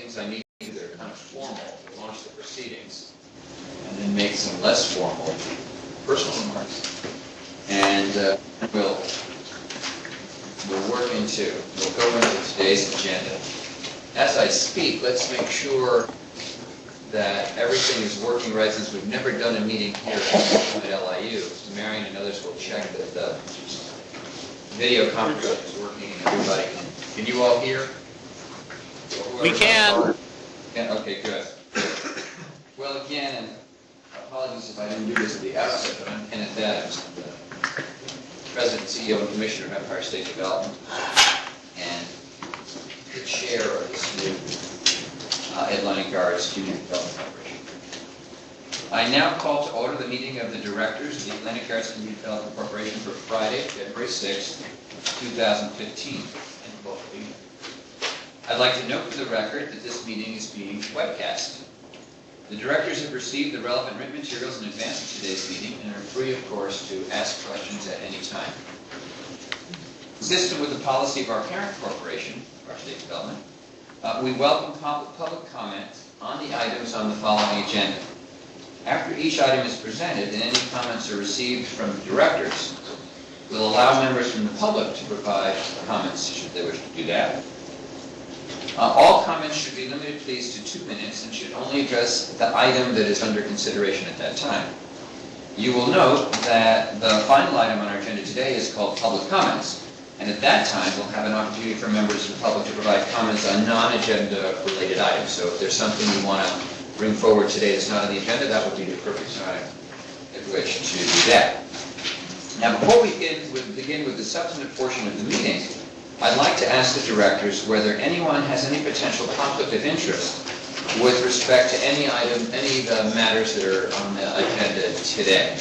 things I need to do that are kind of formal to launch the proceedings, and then make some less formal personal remarks. And we'll go into today's agenda. As I speak, let's make sure that everything is working right, since we've never done a meeting here at LIU. So Marion and others will check that the video conference is working and everybody can you all hear? We can. Okay, good. Well, again, and apologies if I didn't do this at the outset, but I'm Kenneth Adams, the President, CEO, and Commissioner of Empire State Development, and the chair of this new Atlantic Guards Community Development Corporation. I now call to order the meeting of the directors of the Atlantic Guards Community Development Corporation for Friday, February 6, 2015. I'd like to note for the record that this meeting is being webcast. The directors have received the relevant written materials in advance of today's meeting and are free, of course, to ask questions at any time. Consistent with the policy of our parent corporation, our state development, we welcome public comment on the items on the following agenda. After each item is presented and any comments are received from the directors, we'll allow members from the public to provide comments should they wish to do that. All comments should be limited, please, to 2 minutes and should only address the item that is under consideration at that time. You will note that the final item on our agenda today is called public comments, and at that time we'll have an opportunity for members of the public to provide comments on non-agenda related items. So if there's something you want to bring forward today that's not on the agenda, that would be the perfect time at which to do that. Now, before we begin with the substantive portion of the meeting, I'd like to ask the directors whether anyone has any potential conflict of interest with respect to any item, any of the matters that are on the agenda today.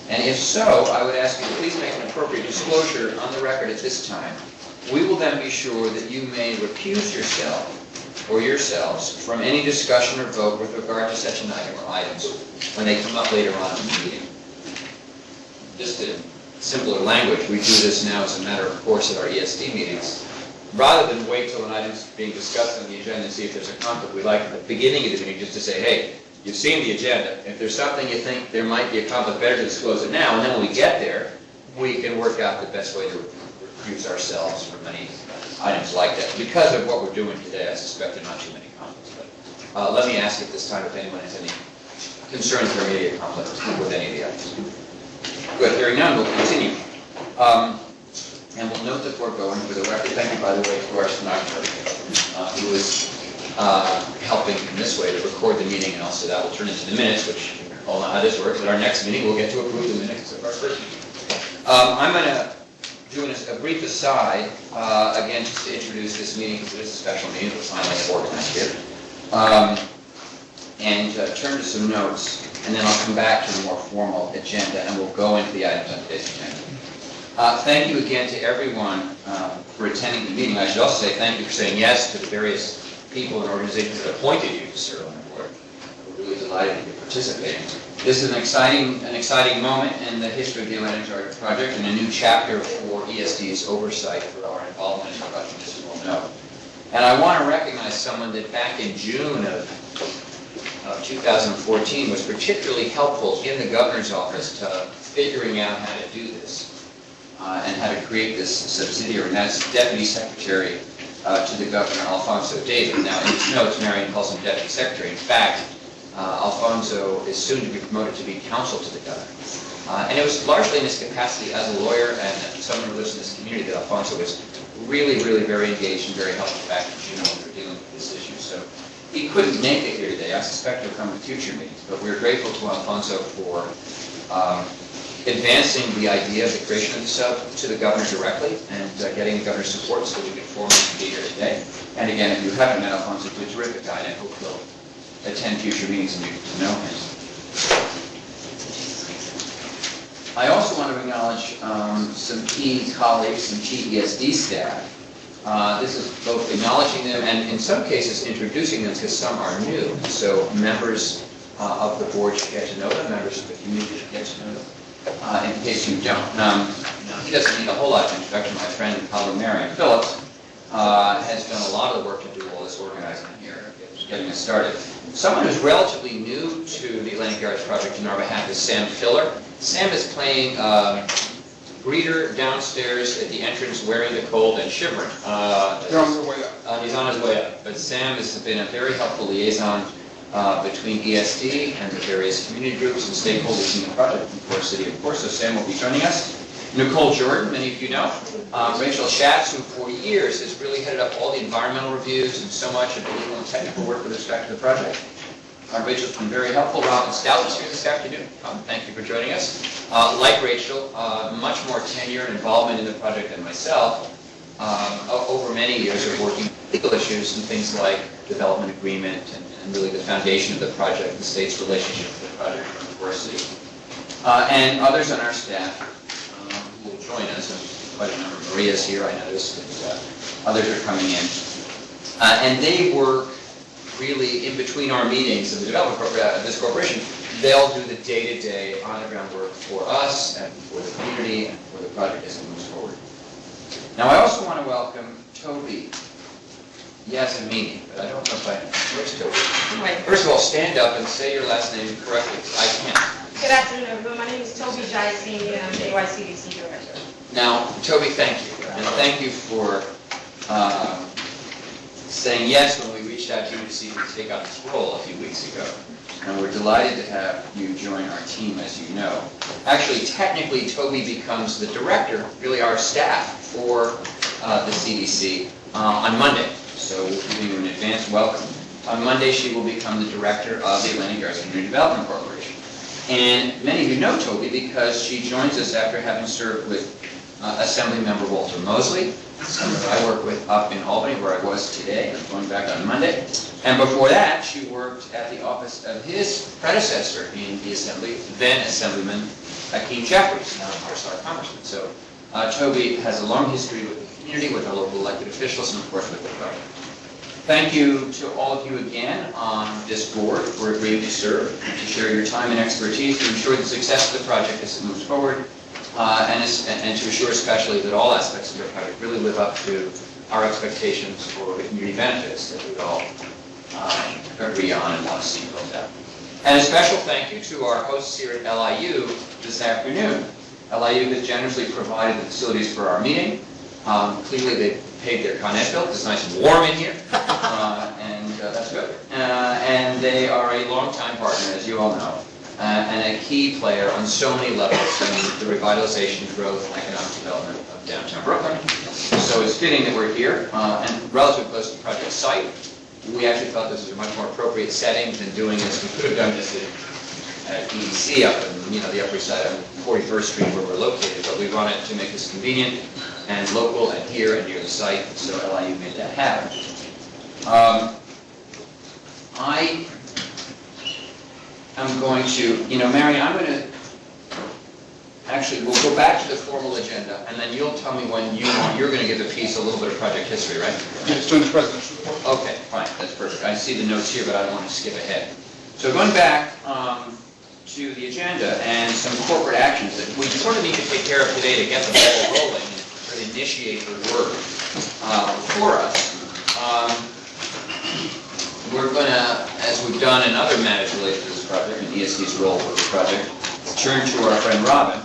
And if so, I would ask you to please make an appropriate disclosure on the record at this time. We will then be sure that you may recuse yourself or yourselves from any discussion or vote with regard to such an item or items when they come up later on in the meeting. Just in simpler language, we do this now as a matter of course at our ESD meetings. Rather than wait till an item's being discussed on the agenda and see if there's a conflict, we like at the beginning of the meeting just to say, hey, you've seen the agenda. If there's something you think there might be a conflict, better to disclose it now, and then when we get there, we can work out the best way to recuse ourselves from any items like that. Because of what we're doing today, I suspect there are not too many conflicts. But let me ask at this time if anyone has any concerns or immediate conflicts with any of the items. Good. Hearing none, we'll continue. And we'll note that we're going for the record. Thank you, by the way, to our stenographer, who is helping in this way to record the meeting, and also that will turn into the minutes, which you all know how this works. At our next meeting, we'll get to approve the minutes of our first meeting. I'm going to do a brief aside, again, just to introduce this meeting, because it is a special meeting that we're finally organized here, and turn to some notes. And then I'll come back to the more formal agenda, and we'll go into the items on today's agenda. Thank you again to everyone for attending the meeting. I should also say thank you for saying yes to the various people and organizations that appointed you to serve on the board. We're really delighted that you're participating. This is an exciting moment in the history of the Atlantic Guards Project, and a new chapter for ESD's oversight for our involvement in the project, as you all know. And I want to recognize someone that back in June of 2014 was particularly helpful in the governor's office to figuring out how to do this and how to create this subsidiary, and that's Deputy Secretary to the Governor, Alfonso David. Now, in his notes, Marion calls him Deputy Secretary. In fact, Alfonso is soon to be promoted to be counsel to the Governor. And it was largely in his capacity as a lawyer and someone who lives in this community that Alfonso was really, really very engaged and very helpful back in June when we were dealing with this issue. So he couldn't make it here today. I suspect he'll come to future meetings, but we're grateful to Alfonso for advancing the idea of the creation of the sub to the governor directly and getting the governor's support so we can formally be here today. And again, if you haven't met Alfonso, he's a terrific guy, and I hope he'll attend future meetings and you get to know him. I also want to acknowledge some key colleagues, some key ESD staff. This is both acknowledging them and in some cases introducing them because some are new. So members of the board should get to know them, members of the community should get to know them, in case you don't. He doesn't need a whole lot of introduction, my friend and colleague Marion Phillips, has done a lot of the work to do all this organizing here, getting us started. Someone who's relatively new to the Atlantic Yards project in our behalf is Sam Filler. Sam is playing greeter downstairs at the entrance, wearing the cold and shivering. He's on his way up. He's on his way up. But Sam has been a very helpful liaison between ESD and the various community groups and stakeholders in the project, and Forest City, of course. So Sam will be joining us. Nicole Jordan, many of you know. Rachel Schatz, who for years has really headed up all the environmental reviews and so much of the legal and technical work with respect to the project. Rachel's been very helpful. Robin Stout is here this afternoon. Thank you for joining us. Like Rachel, much more tenure and involvement in the project than myself, over many years of working legal issues and things like development agreement and really the foundation of the project, the state's relationship with the project from the Forest City. And others on our staff who will join us. Quite a number. Maria's here, I noticed, and others are coming in. And they work really in between our meetings of the development of this corporation. They'll do the day-to-day on-the-ground work for us and for the community and for the project as it moves forward. Now, I also want to welcome Toby Yazamini, but I don't know if I know. Where's Toby? First of all, stand up and say your last name correctly. I can't. Good afternoon, everyone. My name is Toby Yazamini, and I'm the CDC director. Now, Toby, thank you. And thank you for saying yes when we reached out to you to see if you could take on this role a few weeks ago. And we're delighted to have you join our team, as you know. Actually, technically, Toby becomes the director, really our staff, for the CDC on Monday. So we'll give you an advance welcome. On Monday, she will become the director of the Atlantic Yards Community Development Corporation. And many of you know Toby because she joins us after having served with Assemblymember Walter Mosley, someone I work with up in Albany, where I was today. I'm going back on Monday. And before that, she worked at the office of his predecessor in the Assembly, then Assemblyman Hakeem Jeffries, now of course our congressman. So Toby has a long history with the community, with our local elected officials, and of course with the project. Thank you to all of you again on this board for agreeing to serve, to share your time and expertise to ensure the success of the project as it moves forward. And to assure especially that all aspects of the project really live up to our expectations for the community benefits that we all agree on and want to see built out. And a special thank you to our hosts here at LIU this afternoon. LIU has generously provided the facilities for our meeting. Clearly they paid their Con Ed bill. It's nice and warm in here, and that's good. And they are a longtime partner, as you all know. And a key player on so many levels in the revitalization, growth, and economic development of downtown Brooklyn. So it's fitting that we're here and relatively close to the project site. We actually thought this was a much more appropriate setting than doing this. We could have done this at EDC up in the Upper East Side on 41st Street where we're located, but we wanted to make this convenient and local and here and near the site, so LIU made that happen. I'm going to, Marion, I'm going to, actually, we'll go back to the formal agenda, and then you'll tell me when you're going to give the piece a little bit of project history, right? Yes, during the president's report. Okay, fine, that's perfect. I see the notes here, but I don't want to skip ahead. So going back to the agenda and some corporate actions that we sort of need to take care of today to get the ball rolling and sort of initiate the work for us. We're going to, as we've done in other matters related to this project, and ESD's role with the project, turn to our friend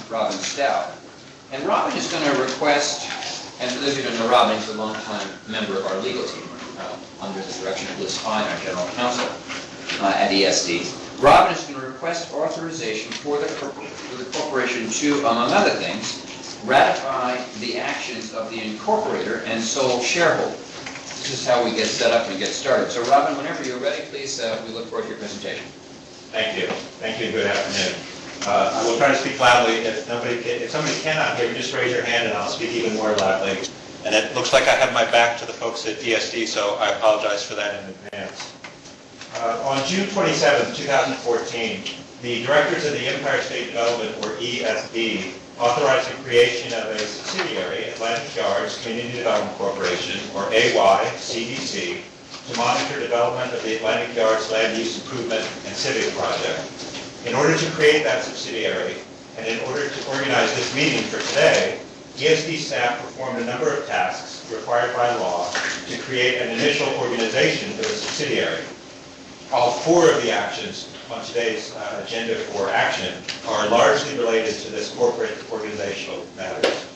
Robin Stout. And Robin is going to request, and for those of you who don't know Robin, he's a longtime member of our legal team under the direction of Liz Fine, our general counsel at ESD. Robin is going to request authorization for the corporation to, among other things, ratify the actions of the incorporator and sole shareholder. This is how we get set up and get started. So Robin, whenever you're ready, please, we look forward to your presentation. Thank you. Thank you. Good afternoon. I will try to speak loudly. If somebody cannot hear, just raise your hand and I'll speak even more loudly. And it looks like I have my back to the folks at ESD, so I apologize for that in advance. On June 27, 2014, the directors of the Empire State Development, or ESD, authorized the creation of a subsidiary, Atlantic Yards Community Development Corporation, or CDC, to monitor development of the Atlantic Yards Land Use Improvement and Civic Project. In order to create that subsidiary, and in order to organize this meeting for today, ESD staff performed a number of tasks required by law to create an initial organization of a subsidiary. All 4 of the actions on today's agenda for action are largely related to this corporate organizational matters.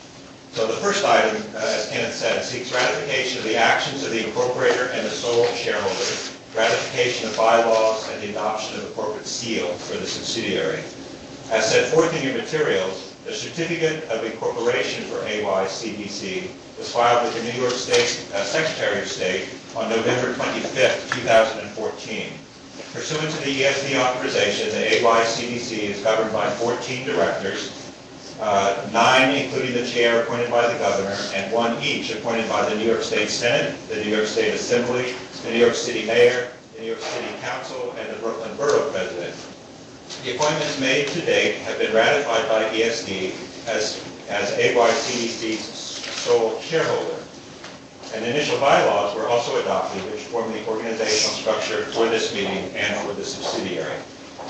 So the first item, as Kenneth said, seeks ratification of the actions of the incorporator and the sole shareholder, ratification of bylaws, and the adoption of a corporate seal for the subsidiary. As set forth in your materials, the certificate of incorporation for AY/CDC was filed with the New York State Secretary of State on November 25th, 2014. Pursuant to the ESD authorization, the AY/CDC is governed by 14 directors, 9 including the chair appointed by the governor, and 1 each appointed by the New York State Senate, the New York State Assembly, the New York City Mayor, the New York City Council, and the Brooklyn Borough President. The appointments made to date have been ratified by ESD as AY/CDC's sole shareholder. And initial bylaws were also adopted, which form the organizational structure for this meeting and for the subsidiary.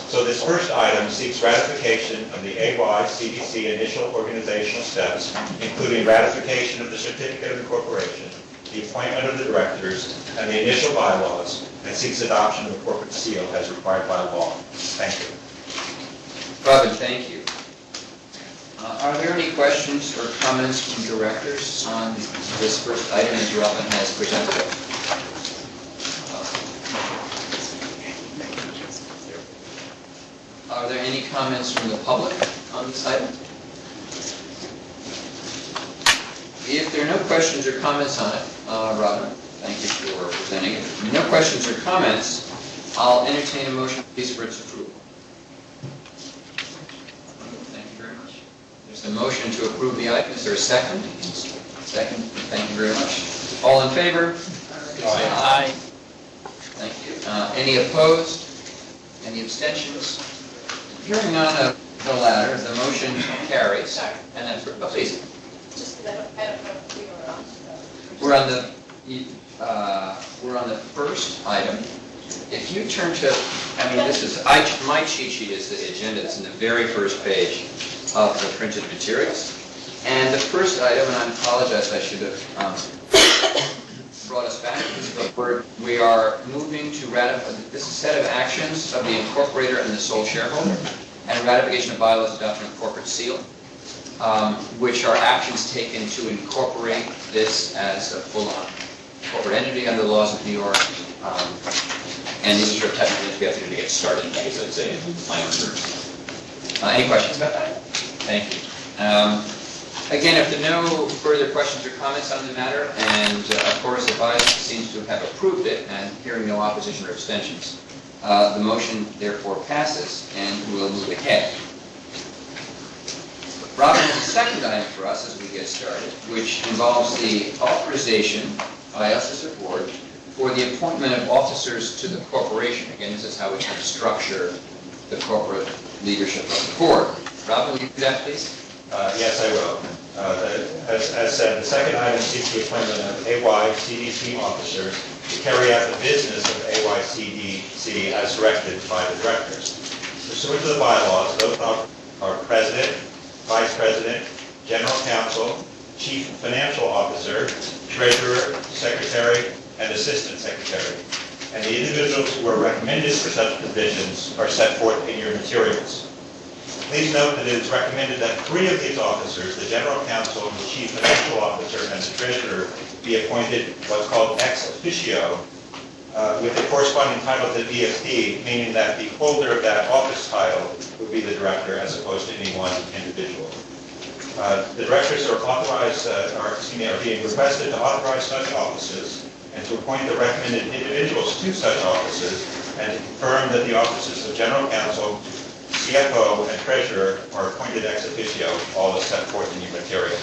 So this first item seeks ratification of the AY/CDC initial organizational steps, including ratification of the certificate of incorporation, the appointment of the directors, and the initial bylaws, and seeks adoption of the corporate seal as required by law. Thank you. Robin, thank you. Are there any questions or comments from directors on this first item as Robin has presented it? Are there any comments from the public on this item? If there are no questions or comments on it, Robin, thank you for presenting it. No questions or comments, I'll entertain a motion, please, for its approval. Thank you very much. There's a motion to approve the item. Is there a second? Second. Thank you very much. All in favor? Aye. Thank you. Any opposed? Any abstentions? Hearing none of the latter, the motion carries. And that's, please. Just that I don't know if we were on. We're on the first item. If you turn to, this is, my cheat sheet is the agenda. It's in the very first page of the printed materials. And the first item, and I apologize, I should have brought us back to this, but we are moving to ratify this set of actions of the incorporator and the sole shareholder, and ratification of bylaws, adoption of corporate seal, which are actions taken to incorporate this as a full-on corporate entity under the laws of New York. And these are sort of technical things we have to do to get started, because it's a my own terms. Any questions about that? Thank you. Again, if there are no further questions or comments on the matter, and of course the vice seems to have approved it, and hearing no opposition or abstentions, the motion therefore passes, and we'll move ahead. Robin has a second item for us as we get started, which involves the authorization by us as a board for the appointment of officers to the corporation. Again, this is how we can structure the corporate leadership of the board. Robin, will you do that, please? Yes, I will. As said, the second item seeks the appointment of AY/CDC officers to carry out the business of AY/CDC as directed by the directors. Pursuant to the bylaws, those are President, Vice President, General Counsel, Chief Financial Officer, Treasurer, Secretary, and Assistant Secretary. And the individuals who are recommended for such positions are set forth in your materials. Please note that it is recommended that 3 of these officers, the General Counsel, the Chief Financial Officer, and the Treasurer, be appointed what's called ex officio, with the corresponding title to ESD, meaning that the holder of that office title would be the director as opposed to any one individual. The directors are being requested to authorize such offices and to appoint the recommended individuals to such offices, and to confirm that the offices of General Counsel, CFO, and Treasurer are appointed ex officio, all as set forth in your materials.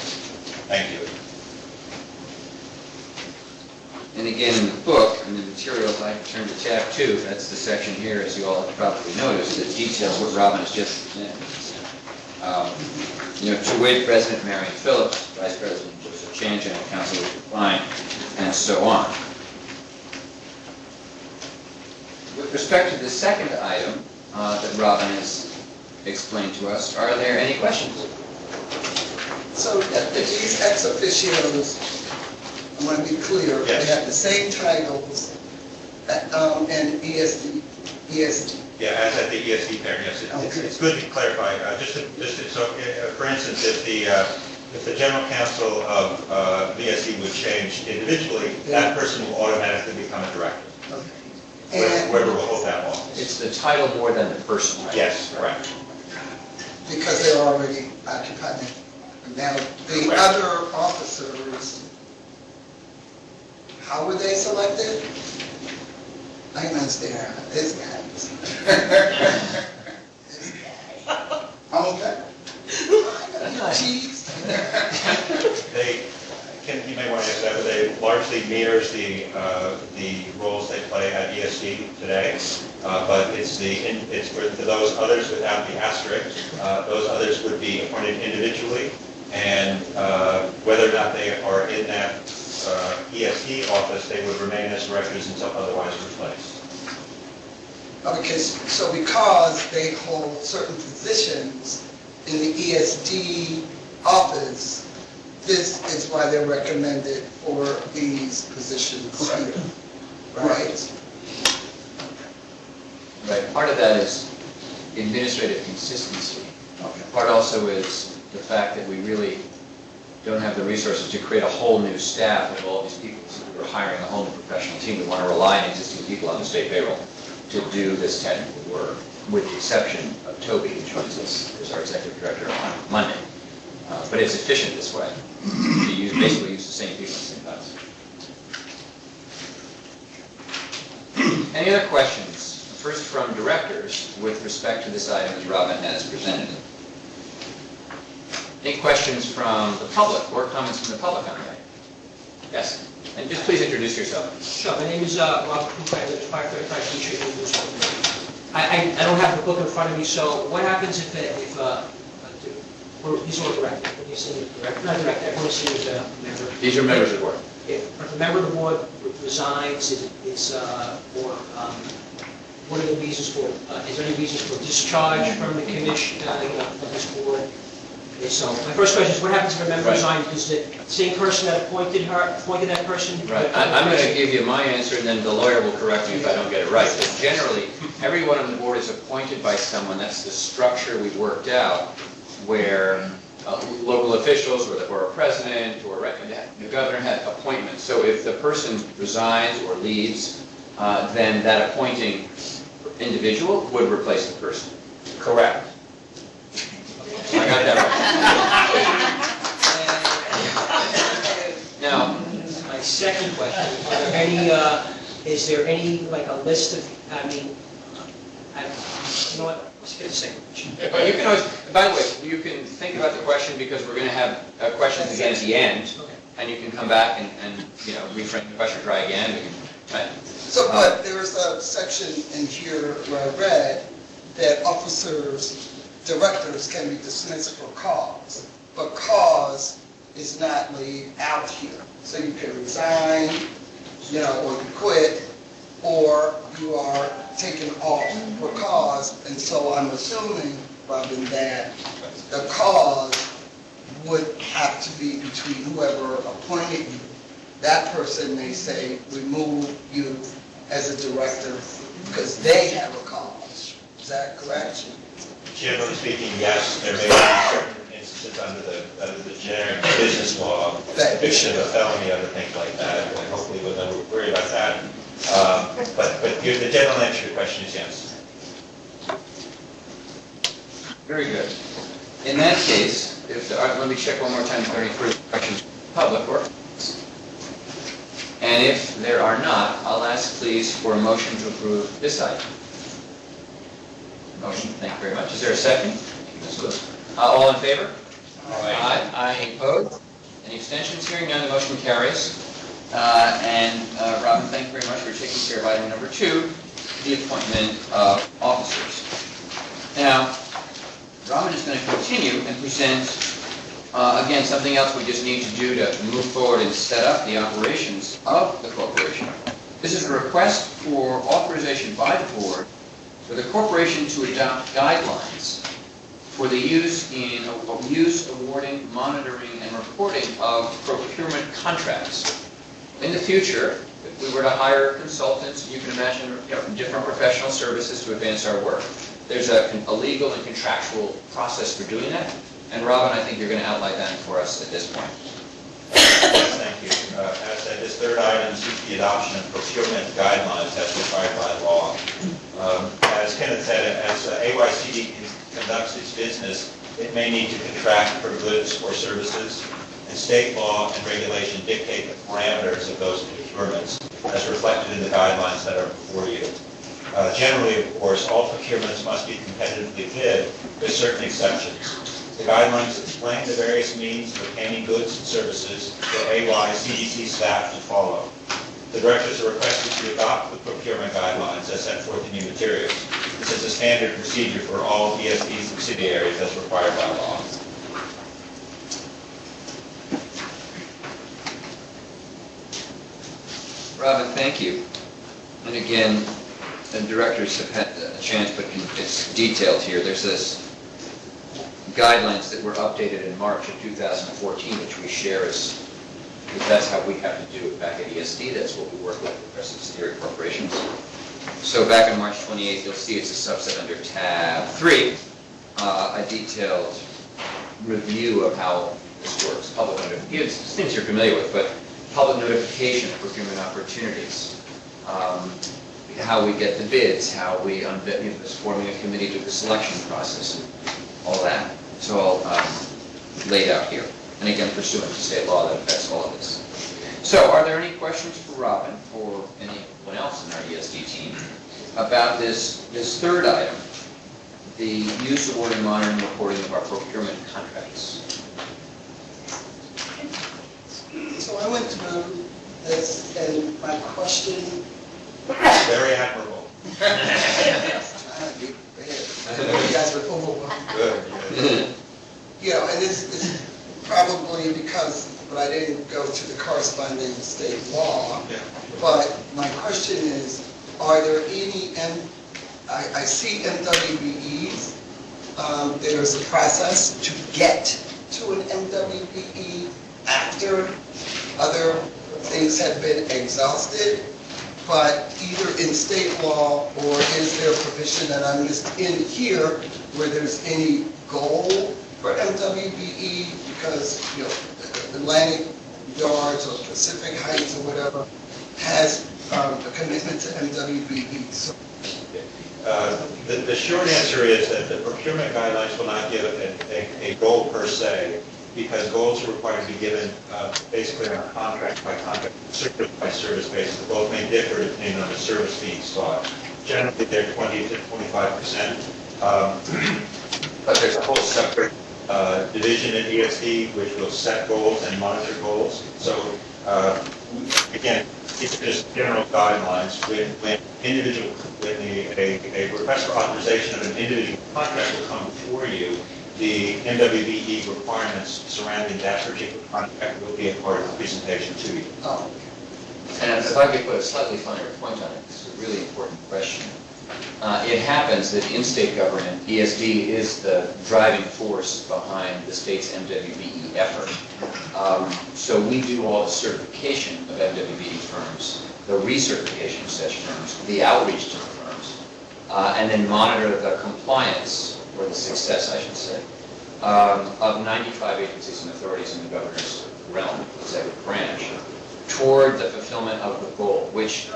Thank you. And again, in the book, in the materials, I turn to tab 2. That's the section here, as you all have probably noticed, that details what Robin has just presented. To wit, President Marion Phillips, Vice President Joseph Chan, General Counsel Richard Klein, and so on. With respect to the second item that Robin has explained to us, are there any questions? So these ex officios, I want to be clear, they Yes. have the same titles and ESD. Yeah, as at the ESD parent, yes, it's good to clarify, for instance, if the general counsel of VSD would change individually, that person will automatically become a director, And whoever will hold that office. It's the title more than the person, right? Yes, correct. because they're already occupying it. Now, the Correct. other officers, how were they selected? I can understand this guy. This guy. Okay. Cheese. You may want to answer that, but they largely mirrors the roles they play at ESD today. But it's for those others without the asterisk. Those others would be appointed individually, and whether or not they are in that ESD office, they would remain as directors until otherwise replaced. Okay, so because they hold certain positions in the ESD office, this is why they're recommended for these positions here, right? Right, part of that is administrative consistency. Okay. Part also is the fact that we really don't have the resources to create a whole new staff of all these people. So we're hiring a whole new professional team. We want to rely on existing people on the state payroll to do this technical work, with the exception of Toby, who joins us as our executive director on Monday. But it's efficient this way. You basically use the same people at the same time. Any other questions? First from directors with respect to this item as Robin has presented it. Any questions from the public or comments from the public on the item? Yes? And just please introduce yourself. Sure, my name is Robert Cooper, I live at 535 Peachtree in Newburyport. I don't have the book in front of me, so what happens if these are directed, what do you say, director, not director, I want to see as a member. These are members of the board. If a member of the board resigns, what are the reasons for, is there any reasons for discharge from the commission, of this board? Okay, so my first question is, what happens if a member Right. resigns? Does the same person that appointed that person? Right. I'm going to give you my answer, and then the lawyer will correct me if I don't get it right. But generally, everyone on the board is appointed by someone. That's the structure we worked out, where local officials or a president or the governor had appointments. So if the person resigns or leaves, then that appointing individual would replace the person. Correct. I got that right. Now, My second question, is there any, like a list of, you know what, let's get the second question. but you can always, by the way, you can think about the question because we're going to have questions again at the end, and you can come back and reframe the question, try again. Right. So, but there's a section in here where I read that directors can be dismissed for cause, but cause is not laid out here. So you can resign, or you quit, or you are taken off for cause. And so I'm assuming, Robin, that the cause would have to be between whoever appointed you. That person may say, remove you as a director because they have a cause. Is that correct? Generally speaking, yes, there may be certain instances under the generic business law, conviction of a felony, other things like that, and hopefully we'll never worry about that. But the general answer to your question is yes. Very good. In that case, let me check one more time, 33 questions public or. And if there are not, I'll ask please for a motion to approve this item. Motion, thank you very much. Is there a second? All in favor? Aye. Any opposed? Any abstentions? Hearing none, the motion carries. Robin, thank you very much for taking care of item number 2, the appointment of officers. Now, Robin is going to continue and present, again, something else we just need to do to move forward and set up the operations of the corporation. This is a request for authorization by the board for the corporation to adopt guidelines for the use, awarding, monitoring, and reporting of procurement contracts. In the future, if we were to hire consultants, you can imagine different professional services to advance our work. There's a legal and contractual process for doing that. And Robin, I think you're going to outline that for us at this point. Thank you. As said, this third item seeks the adoption of procurement guidelines as required by law. As Kenneth said, as AYCD conducts its business, it may need to contract for goods or services, and state law and regulation dictate the parameters of those procurements as reflected in the guidelines that are before you. Generally, of course, all procurements must be competitively bid, with certain exceptions. The guidelines explain the various means of obtaining goods and services for CDC staff to follow. The directors are requested to adopt the procurement guidelines as set forth in new materials. This is a standard procedure for all ESD subsidiaries as required by law. Robin, thank you. And again, the directors have had a chance, but it's detailed here. There's this guidelines that were updated in March of 2014, which we share as, because that's how we have to do it back at ESD. That's what we work with our subsidiary corporations. So back on March 28th, you'll see it's a subset under tab 3, a detailed review of how this works. Public notification, things you're familiar with, but public notification of procurement opportunities, how we get the bids, how we forming a committee to the selection process, all that. It's all laid out here. And again, pursuant to state law that affects all of this. So, are there any questions for Robin or anyone else in our ESD team about this third item, the use, awarding, monitoring, and reporting of our procurement contracts? So I went through this, and my question, Very admirable. trying to be prepared. I know you guys were overwhelmed. Good. And this is probably because, but I didn't go to the corresponding state law. Yeah. But my question is, are there any, I see MWBEs, there's a process to get to an MWBE after other things have been exhausted, but either in state law or is there a provision that I missed in here where there's any goal for MWBE, because Atlantic Yards or Pacific Heights or whatever has a commitment to MWBE. So The short answer is that the procurement guidelines will not give a goal per se, because goals are required to be given basically on a contract by contract, service by service basis. Both may differ depending on the service being sought. Generally, they're 20 to 25%. But there's a whole separate division in ESD which will set goals and monitor goals. So again, these are just general guidelines. When a request for authorization of an individual contract will come before you, the MWBE requirements surrounding that particular contract will be a part of the presentation to you. Oh, And if I could put a slightly finer point on it, this is a really important question. It happens that in state government, ESD is the driving force behind the state's MWBE effort. So we do all the certification of MWBE firms, the recertification of such firms, the outreach to the firms, and then monitor the compliance, or the success, I should say, of 95 agencies and authorities in the governor's realm, executive branch, toward the fulfillment of the goal, which,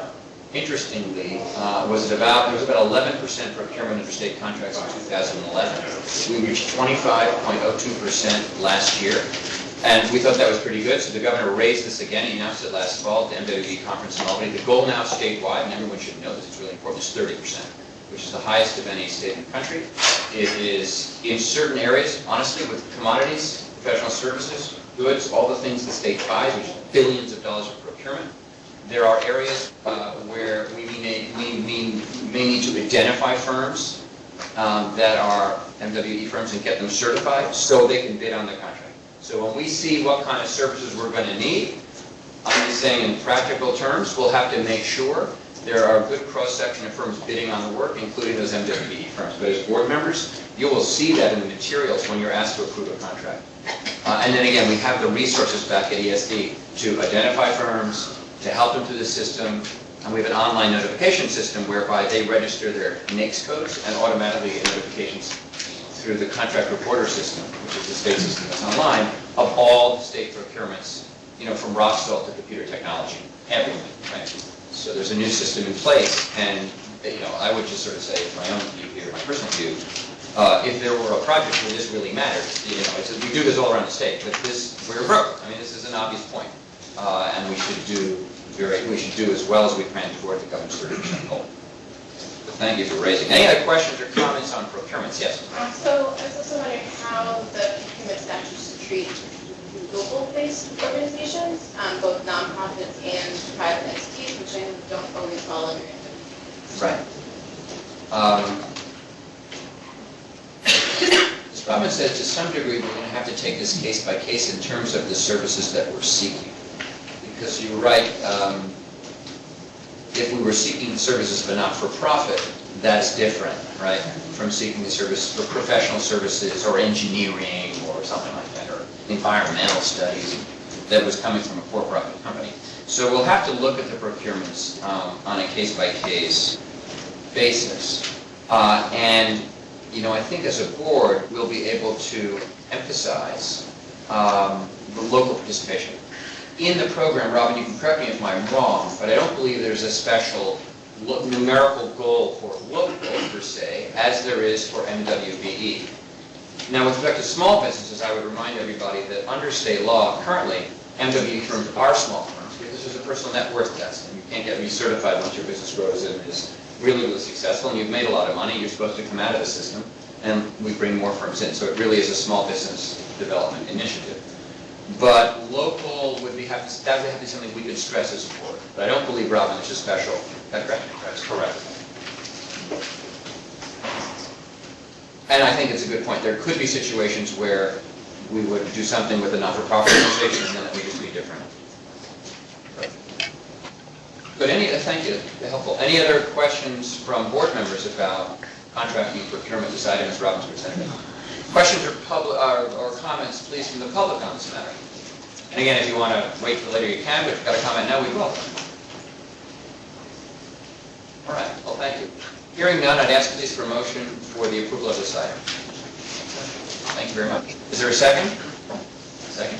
interestingly, was about 11% procurement under state contracts in 2011. We reached 25.02% last year, and we thought that was pretty good, so the governor raised this again. He announced it last fall at the MWBE conference in Albany. The goal now statewide, and everyone should know this, it's really important, is 30%, which is the highest of any state in the country. It is in certain areas, honestly, with commodities, professional services, goods, all the things the state buys, which is billions of dollars of procurement. There are areas where we may need to identify firms that are MWE firms and get them certified so they can bid on the contract. So when we see what kind of services we're going to need, I'm just saying in practical terms, we'll have to make sure There are a good cross-section of firms bidding on the work, including those MWBE firms. But as board members, you will see that in the materials when you're asked to approve a contract. And then again, we have the resources back at ESD to identify firms, to help them through the system, and we have an online notification system whereby they register their NAICS codes and automatically get notifications through the contract reporter system, which is the state system that's online, of all the state procurements, from rock salt to computer technology, everything, right? So there's a new system in place, and I would just sort of say, my own view here, my personal view, if there were a project where this really mattered, we do this all around the state, but we're broke. I mean, this is an obvious point, and we should do as well as we can toward the governor's 30% goal. But thank you for raising. Any other questions or comments on procurements? Yes. So I was also wondering how the procurement statutes treat local-based organizations, both nonprofits and private entities, which I know don't always fall under it. Right. As Robin said, to some degree, we're going to have to take this case by case in terms of the services that we're seeking. Because you're right, if we were seeking the services of a not-for-profit, that's different, right, from seeking the service for professional services or engineering or something like that, or environmental studies that was coming from a for-profit company. So we'll have to look at the procurements on a case-by-case basis. And, I think as a board, we'll be able to emphasize the local participation. In the program, Robin, you can correct me if I'm wrong, but I don't believe there's a special numerical goal for local, per se, as there is for MWBE. Now, with respect to small businesses, I would remind everybody that under state law, currently, MWBE firms are small firms because there's a personal net worth test, and you can't get recertified once your business grows and is really, really successful, and you've made a lot of money, you're supposed to come out of the system, and we bring more firms in. So it really is a small business development initiative. But local that would have to be something we could stress as a board. But I don't believe, Robin, there's a special. That's correct? That's correct. And I think it's a good point. There could be situations where we would do something with a not-for-profit organization, and then it would just be different. But thank you, helpful. Any other questions from board members about contracting, procurement, this item as Robin's presented? Questions or comments, please, from the public on this matter? And again, if you want to wait for later, you can, but if you've got a comment now, we will. All right, well, thank you. Hearing none, I'd ask please for a motion for the approval of this item. Thank you very much. Is there a second? Second.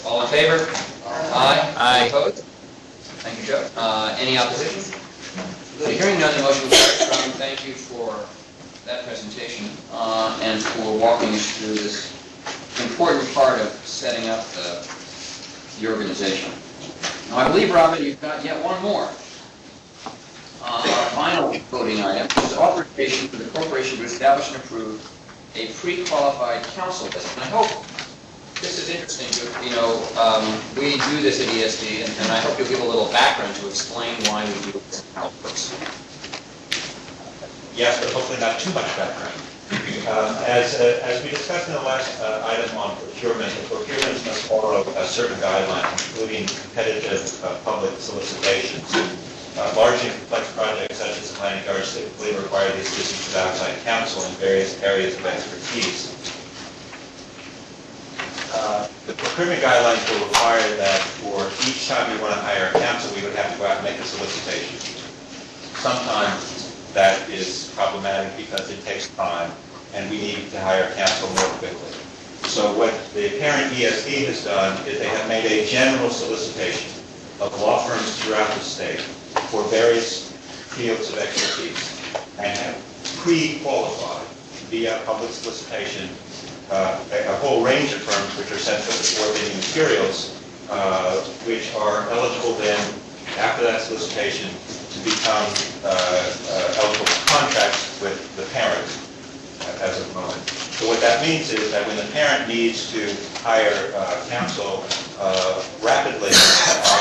All in favor? Aye. Aye. Opposed? Thank you, Joe. Any opposition? Good. Hearing none, the motion carries. Robin, thank you for that presentation and for walking us through this important part of setting up the organization. Now, I believe, Robin, you've got yet one more. Our final voting item is authorization for the corporation to establish and approve a pre-qualified council list. And I hope this is interesting. We do this at ESD, and I hope you'll give a little background to explain why we do this and how it works. Yes, but hopefully not too much background. As we discussed in the last item on procurement, the procurement must follow certain guidelines, including competitive public solicitations. Large and complex projects such as the planning guards typically require the assistance of outside counsel in various areas of expertise. The procurement guidelines will require that for each time we want to hire a counsel, we would have to go out and make a solicitation. Sometimes that is problematic because it takes time and we need to hire counsel more quickly. So what the parent ESD has done is they have made a general solicitation of law firms throughout the state for various fields of expertise and have pre-qualified via public solicitation a whole range of firms which are sent for bidding materials which are eligible then after that solicitation to become eligible for contracts with the parent as of the moment. So what that means is that when the parent needs to hire counsel rapidly,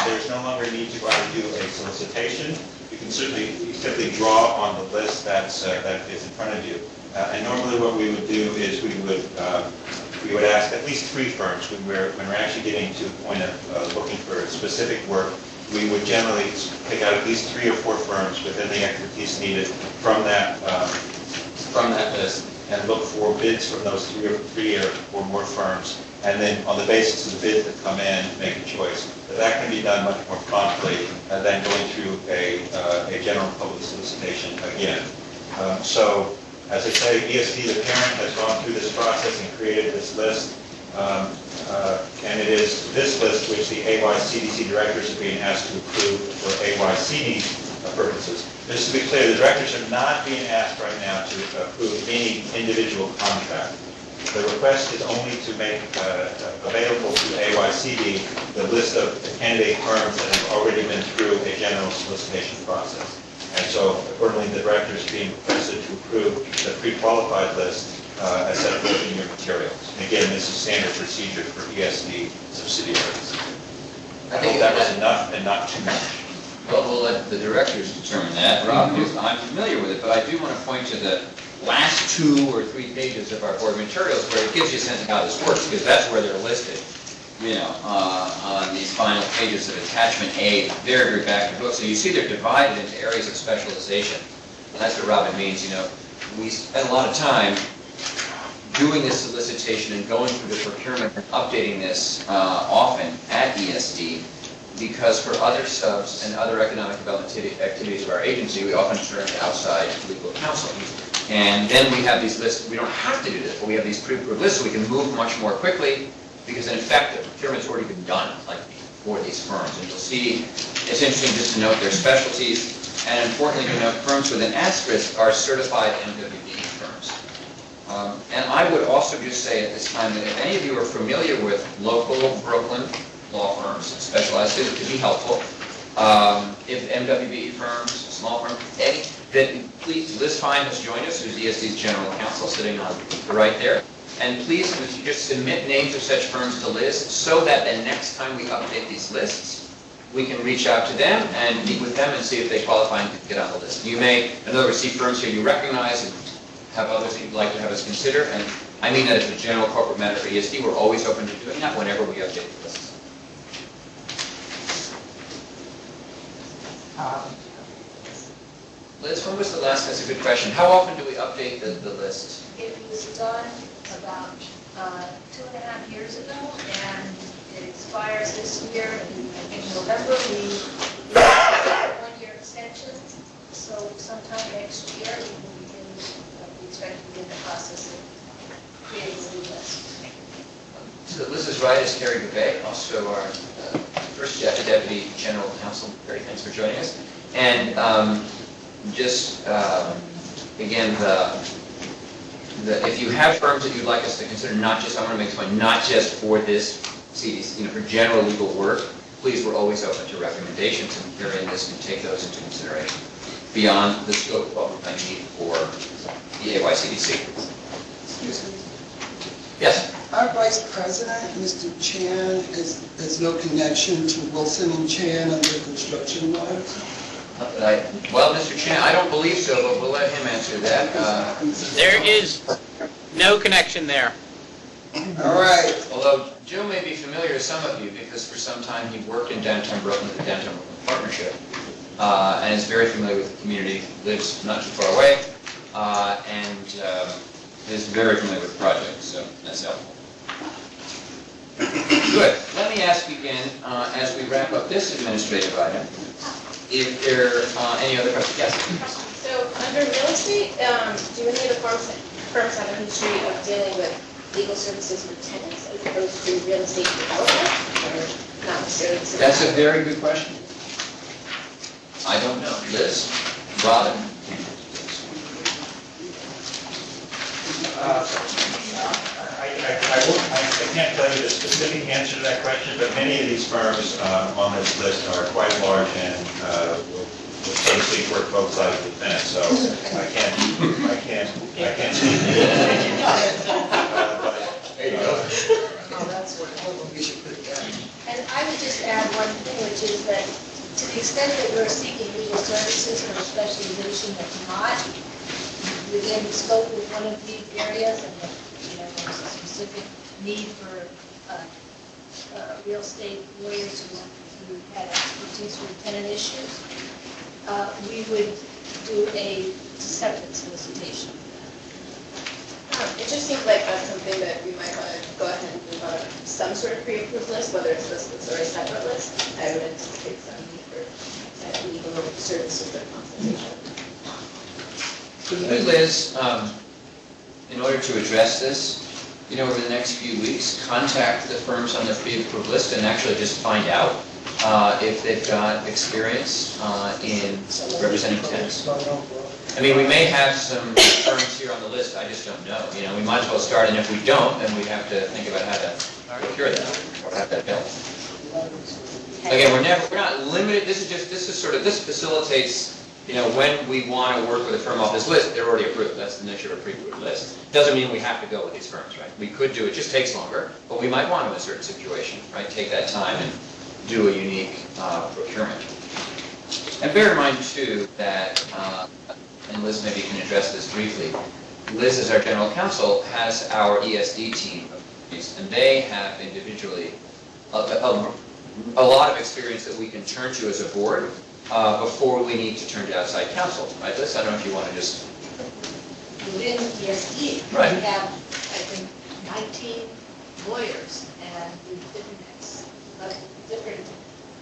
there's no longer need to go out and do a solicitation. You can simply draw on the list that is in front of you. And normally what we would do is we would ask at least 3 firms when we're actually getting to the point of looking for specific work we would generally pick out at least 3 or 4 firms within the expertise needed from that list and look for bids from those 3 or more firms, and then on the basis of the bids that come in, make a choice. But that can be done much more promptly than going through a general public solicitation again. So, as I say, ESD, the parent, has gone through this process and created this list. And it is this list which the AYCDC directors are being asked to approve for AYCD purposes. Just to be clear, the directors are not being asked right now to approve any individual contract. The request is only to make available to AYCD the list of the candidate firms that have already been through a general solicitation process. And so, accordingly, the directors are being requested to approve the pre-qualified list as set forth in your materials. And again, this is standard procedure for ESD subsidiaries. I hope that was enough and not too much. Well, we'll let the directors determine that. Rob, I'm familiar with it, but I do want to point to the last 2 or 3 pages of our board materials where it gives you a sense of how this works, because that's where they're listed, on these final pages of attachment A, very, very back of the book. So you see they're divided into areas of specialization. And that's what Robin means, we spend a lot of time doing this solicitation and going through the procurement and updating this often at ESD, because for other subs and other economic development activities of our agency, we often turn to outside legal counsel. And then we have these lists. We don't have to do this, but we have these pre-approved lists so we can move much more quickly, because in effect the procurement's already been done, like for these firms. And you'll see, it's interesting just to note their specialties, and importantly to note firms with an asterisk are certified MWB firms. And I would also just say at this time that if any of you are familiar with local Brooklyn law firms, specialized, it could be helpful. If MWB firms, small firms, any, then please, Liz Fine has joined us, who's ESD's general counsel, sitting on the right there. And please, would you just submit names of such firms to Liz, so that the next time we update these lists, we can reach out to them and meet with them and see if they qualify and can get on the list. You may, in other words, see firms here you recognize and have others that you'd like to have us consider. And I mean that as a general corporate matter for ESD. We're always open to doing that whenever we update the lists. Liz, when was the last? That's a good question. How often do we update the list? It was done about 2.5 years ago, and it expires this year. In November, we have a 1-year extension, so sometime next year we expect to begin the process of creating a new list. So Liz's right is Terry Bouvet, also our first Deputy General Counsel. Terry, thanks for joining us. And again, if you have firms that you'd like us to consider, not just, I want to make this point, not just for this CDC, for general legal work, please, we're always open to recommendations, and hearing this can take those into consideration beyond the scope of what we might need for the AYCDC. Excuse me. Yes? Our Vice President, Mr. Chan, has no connection to Wilson and Chan under construction laws. Well, Mr. Chan, I don't believe so, but we'll let him answer that. There is no connection there. All right. Although Joe may be familiar to some of you, because for some time he worked in downtown Brooklyn at the Downtown Brooklyn Partnership, and is very familiar with the community, lives not too far away, and is very familiar with the project, so that's helpful. Good. Let me ask you again, as we wrap up this administrative item, if there are any other questions. Yes? So, under real estate, do any of the firms have a history of dealing with legal services for tenants as opposed to real estate development, or not necessarily? That's a very good question. I don't know. Liz? Robin? I can't tell you the specific answer to that question, but many of these firms on this list are quite large and will basically work both sides of the fence. So I can't speak. There you go. Oh, that's what we should put it down. And I would just add one thing, which is that to the extent that we're seeking legal services for a specialization that's not within the scope of one of these areas, and that, there's a specific need for real estate lawyers who want to who had expertise with tenant issues, we would do a separate solicitation. It just seems like that's something that we might want to go ahead and move on some sort of pre-approved list, whether it's this list or a separate list. I would anticipate some need for legal services or consultation. So Liz, in order to address this, over the next few weeks, contact the firms on the pre-approved list and actually just find out if they've got experience in representing tenants. I mean, we may have some firms here on the list, I just don't know. We might as well start, and if we don't, then we have to think about how to procure that, or have that built. Again, we're not limited, this facilitates, when we want to work with a firm off this list, they're already approved. That's the nature of a pre-approved list. Doesn't mean we have to go with these firms, right? We could do it, just takes longer, but we might want to in a certain situation, right? Take that time and do a unique procurement. And bear in mind, too, that, and Liz maybe can address this briefly, Liz, as our general counsel, has our ESD team, and they have individually a lot of experience that we can turn to as a board before we need to turn to outside counsel, right, Liz? I don't know if you want to just... Within ESD, Right. we have, I think, 19 lawyers, and with different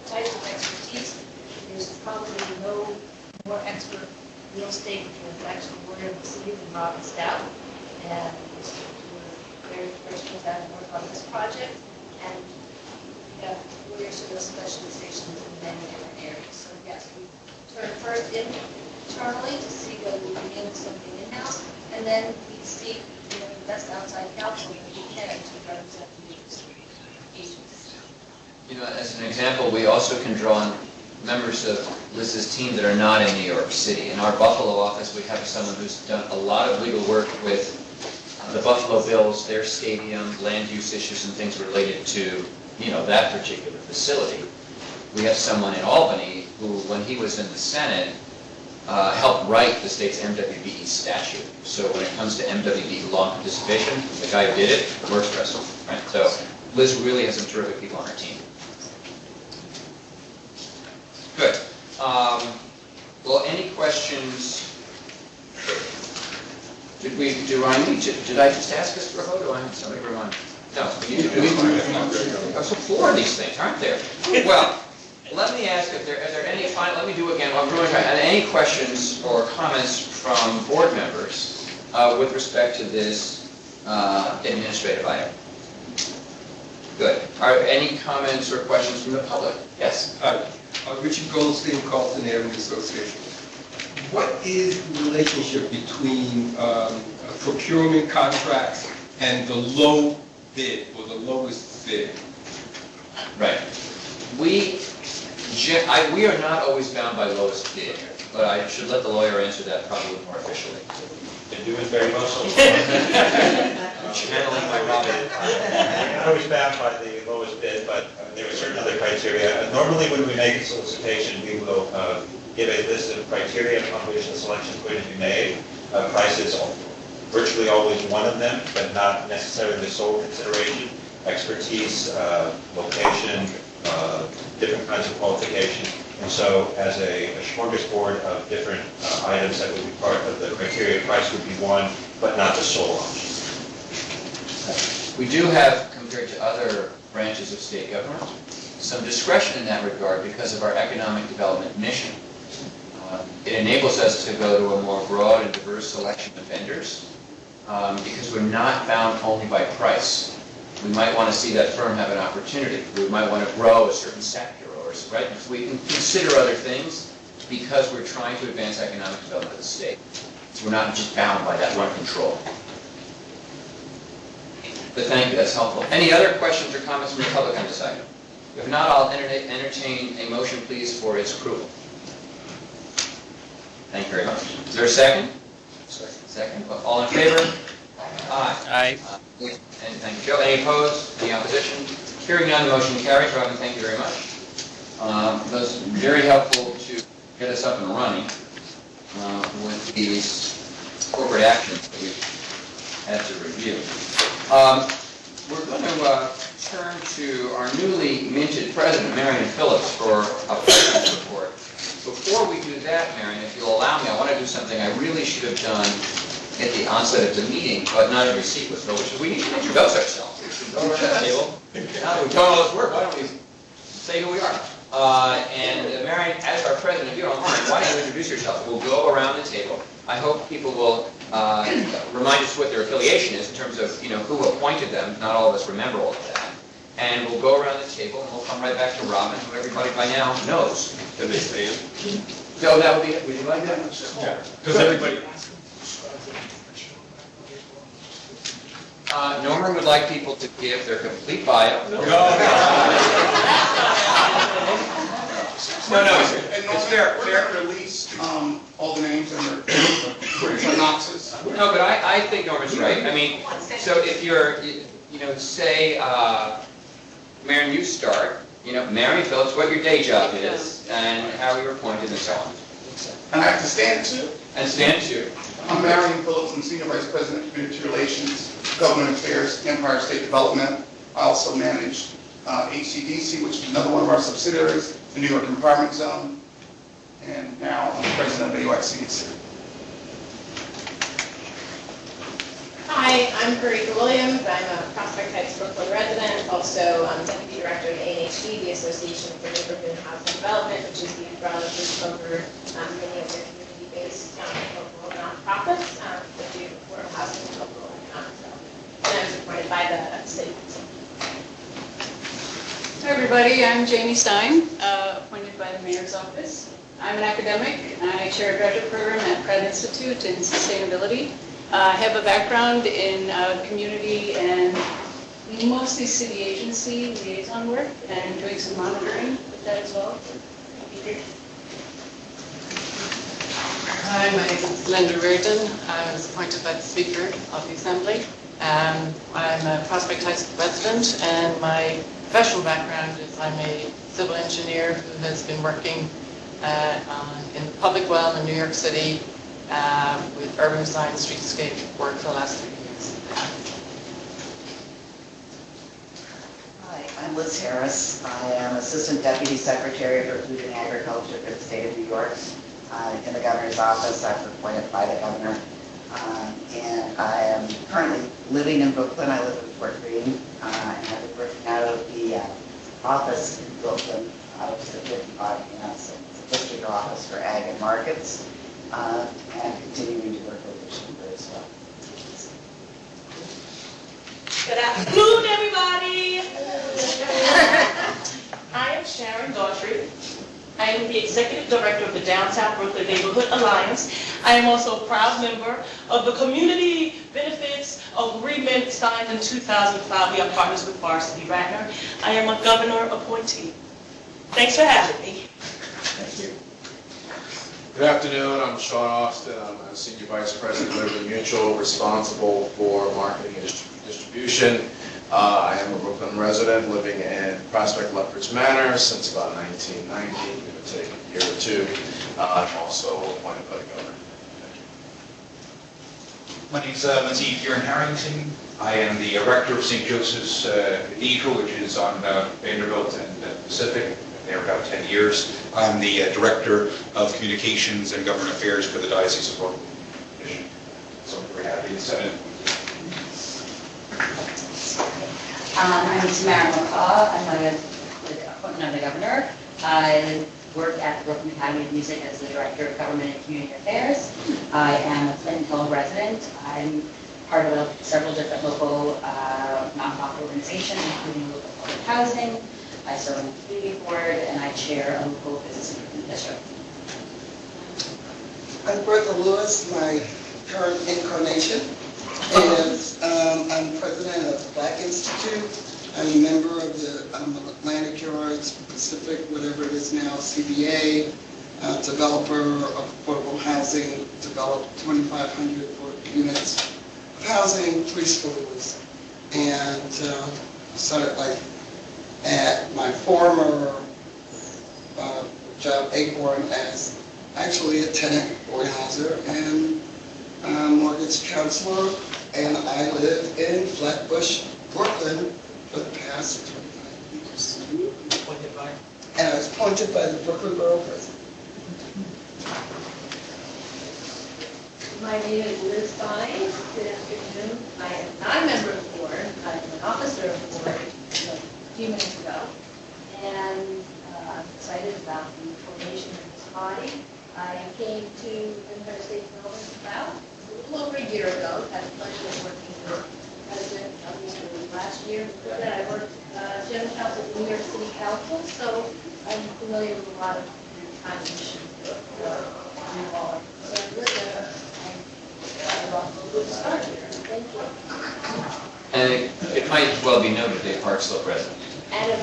types of expertise. There's probably no more expert real estate transaction lawyer in the city than Robin Stout, and we're very fortunate to have him work on this project, and we have lawyers who have specializations in many different areas. So yes, we turn first internally to see whether we can get something in-house, and then we seek the best outside counsel that we can to represent the agencies. As an example, we also can draw on members of Liz's team that are not in New York City. In our Buffalo office, we have someone who's done a lot of legal work with the Buffalo Bills, their stadium, land use issues and things related to, that particular facility. We have someone in Albany who, when he was in the Senate, helped write the state's MWBE statute. So when it comes to MWBE law participation, the guy who did it works for us, right? So Liz really has some terrific people on her team. Good. Well, any questions? Did I just ask us for a vote, or do I have somebody remind me? No, we need to do it. There's 4 of these things, aren't there? Well, let me ask if are there any final, let me do it again. I'm going to try. Any questions or comments from board members with respect to this administrative item? Good. Are any comments or questions from the public? Yes. Richard Goldstein, Carlton Avenue Association. What is the relationship between procurement contracts and the low bid or the lowest bid? Right. We are not always bound by lowest bid, but I should let the lawyer answer that probably more officially. Been doing very much so. Channeling my Robin. We're not always bound by the lowest bid, but there are certain other criteria. Normally, when we make a solicitation, we will give a list of criteria upon which the selection is going to be made. Price is virtually always one of them, but not necessarily the sole consideration. Expertise, location, different kinds of qualifications. And so as a smorgasbord of different items that would be part of the criteria, price would be one, but not the sole option. We do have, compared to other branches of state government, some discretion in that regard because of our economic development mission. It enables us to go to a more broad and diverse selection of vendors because we're not bound only by price. We might want to see that firm have an opportunity. We might want to grow a certain sector, or right? We can consider other things because we're trying to advance economic development of the state. So we're not just bound by that one control. But thank you, that's helpful. Any other questions or comments from the public on this item? If not, I'll entertain a motion, please, for its approval. Thank you very much. Is there a second? Second. All in favor? Aye. Aye. And thank you, Joe. Any opposed? Any opposition? Hearing none, the motion carries. Robin, thank you very much. It was very helpful to get us up and running with these corporate actions that we've had to review. We're going to turn to our newly minted president, Marion Phillips, should have done at the onset of the meeting, but not every sequence, which is we need to introduce ourselves. We should go around the table. Now that we've done all this work, why don't we say who we are? And Marion, as our president, if you don't mind, why don't you introduce yourself? We'll go around the table. I hope people will remind us what their affiliation is in terms of, who appointed them. Not all of us remember all of that. And we'll go around the table, and we'll come right back to Robin, who everybody by now knows. Can they stand? So that would be, would you like that? Yeah. Does everybody? Norman would like people to give their complete bio. No, It's fair release, all the names and their synopsis. No, but I think Norman's right. I mean, so if you're, say, Marion, you start, Marion Phillips, what your day job is, and how you were appointed and so on. And I have to stand too? And stand too. I'm Marion Phillips, I'm Senior Vice President of Community Relations, Government Affairs, Empire State Development. I also manage CDC, which is another one of our subsidiaries, the New York Empowerment Zone. And now I'm President of CDC. Hi, I'm Karika Williams. I'm a Prospect Heights, Brooklyn resident, also Deputy Director of ANHD, the Association for Neighborhood Housing Development, which is the umbrella group over many of their community-based local nonprofits that do affordable housing and local economic development. And I was appointed by the city council. Hi everybody, I'm Jamie Stein, appointed by the Mayor's Office. I'm an academic. I chair a graduate program at Pratt Institute in sustainability. I have a background in community and mostly city agency liaison work and doing some monitoring with that as well. Hi, my name is Linda Reardon. I was appointed by the Speaker of the Assembly. I'm a Prospect Heights resident, and my professional background is I'm a civil engineer who has been working in the public realm in New York City with urban design, streetscape work for the last 3 years. Hi, I'm Liz Harris. I am Assistant Deputy Secretary for Food and Agriculture for the state of New York. In the governor's office, I was appointed by the governor. And I am currently living in Brooklyn. I live in Fort Greene. And I've been working out of the office in Brooklyn, out of the 55 units. It's a district office for ag and markets. And continuing to work with the chamber as well. Good afternoon, everybody. I am Sharon Daughtry. I am the Executive Director of the Downtown Brooklyn Neighborhood Alliance. I am also a proud member of the Community Benefits Agreement signed in 2005. We are partners with Varsity Radnor. I am a governor appointee. Thanks for having me. Thank you. Good afternoon, I'm Sean Austin. I'm a Senior Vice President of Liberty Mutual, responsible for marketing and distribution. I am a Brooklyn resident living in Prospect Lefferts Manor since about 1990, give or take a year or two. I'm also appointed by the governor. My name is Matthew here in Harrington. I am the rector of St. Joseph's Cathedral, which is on Vanderbilt and Pacific. I've been there about 10 years. I'm the director of communications and government affairs for the Diocese of Brooklyn. So I'm very happy to set it. I'm Tamara McCaw. I'm an appointment of the governor. I work at the Brooklyn Academy of Music as the Director of Government and Community Affairs. I am a Clinton Hill resident. I'm part of several different local nonprofit organizations, including local public housing. I serve on the community board, and I chair a local business improvement district. I'm Bertha Lewis. My current incarnation is I'm president of the Black Institute. I'm a member of the Atlantic Yards, Pacific, whatever it is now, CBA, developer of affordable housing, developed 2,500 units of housing, 3 schools, and started like at my former job, Acorn, as actually a tenant organizer and mortgage counselor, and I live in Flatbush, Brooklyn for the past 25 years. And I was appointed by the Brooklyn Borough President. My name is Liz Stein. Good afternoon. I am not a member of the board. I'm an officer of the board a few minutes ago. And I'm excited about the formation of this body. I came to Empire State Development about a little over a year ago. Had the pleasure of working with President Trump last year. Before that, I worked general counsel at the New York City Council, so I'm familiar with a lot of kind of issues involved. So with that, I'm off to a good start here. Thank you. And it might well be noted that Park Slope resident. And a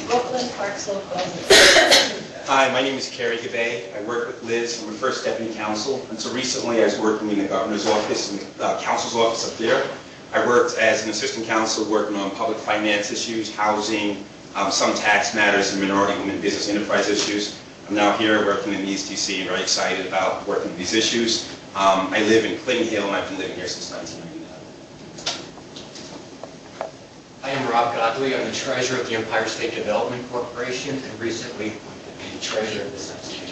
Brooklyn Park Slope resident. Hi, my name is Kerry Gabay. I work with Liz. I'm a first deputy counsel. Until recently, I was working in the governor's office and the council's office up there. I worked as an assistant counsel working on public finance issues, housing, some tax matters, and minority women business enterprise issues. I'm now here working in the ESDC and very excited about working with these issues. I live in Clinton Hill and I've been living here since 1999. I am Rob Godley. I'm the treasurer of the Empire State Development Corporation and recently appointed the treasurer of the subsidiary.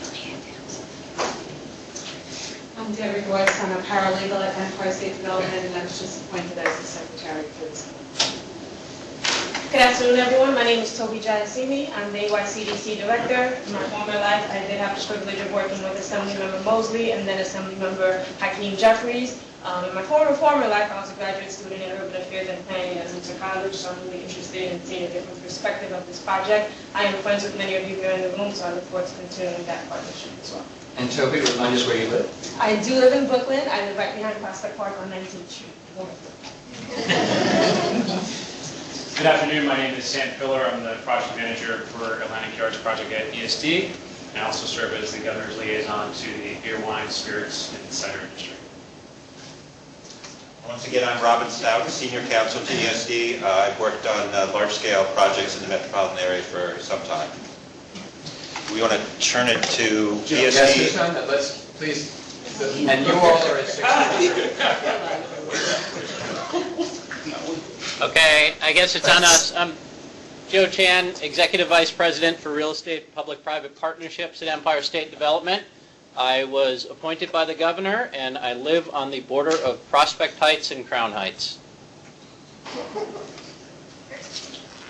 I'm Debbie Royce. I'm a paralegal at Empire State Development, and I was just appointed as the secretary for this. Good afternoon, everyone. My name is Toby Giacini. I'm the CDC director. In my former life, I did have the privilege of working with Assemblymember Mosley and then Assemblymember Hakeem Jeffries. In my former life, I was a graduate student in urban affairs and planning at Winter College, so I'm really interested in seeing a different perspective of this project. I am friends with many of you here in the room, so I look forward to continuing that partnership as well. And Toby, remind us where you live. I do live in Brooklyn. I live right behind Prospect Park on 19th Street. Good afternoon, my name is Sam Filler. I'm the project manager for Atlantic Yards project at ESD. And I also serve as the governor's liaison to the beer, wine, spirits, and cider industry. Once again, I'm Robin Stout, senior counsel to ESD. I've worked on large-scale projects in the metropolitan area for some time. We want to turn it to ESD. Yes, Ms. Dunn, let's please. And you all are at 6. Okay, I guess it's on us. I'm Joe Chan, Executive Vice President for Real Estate Public-Private Partnerships at Empire State Development. I was appointed by the governor, and I live on the border of Prospect Heights and Crown Heights.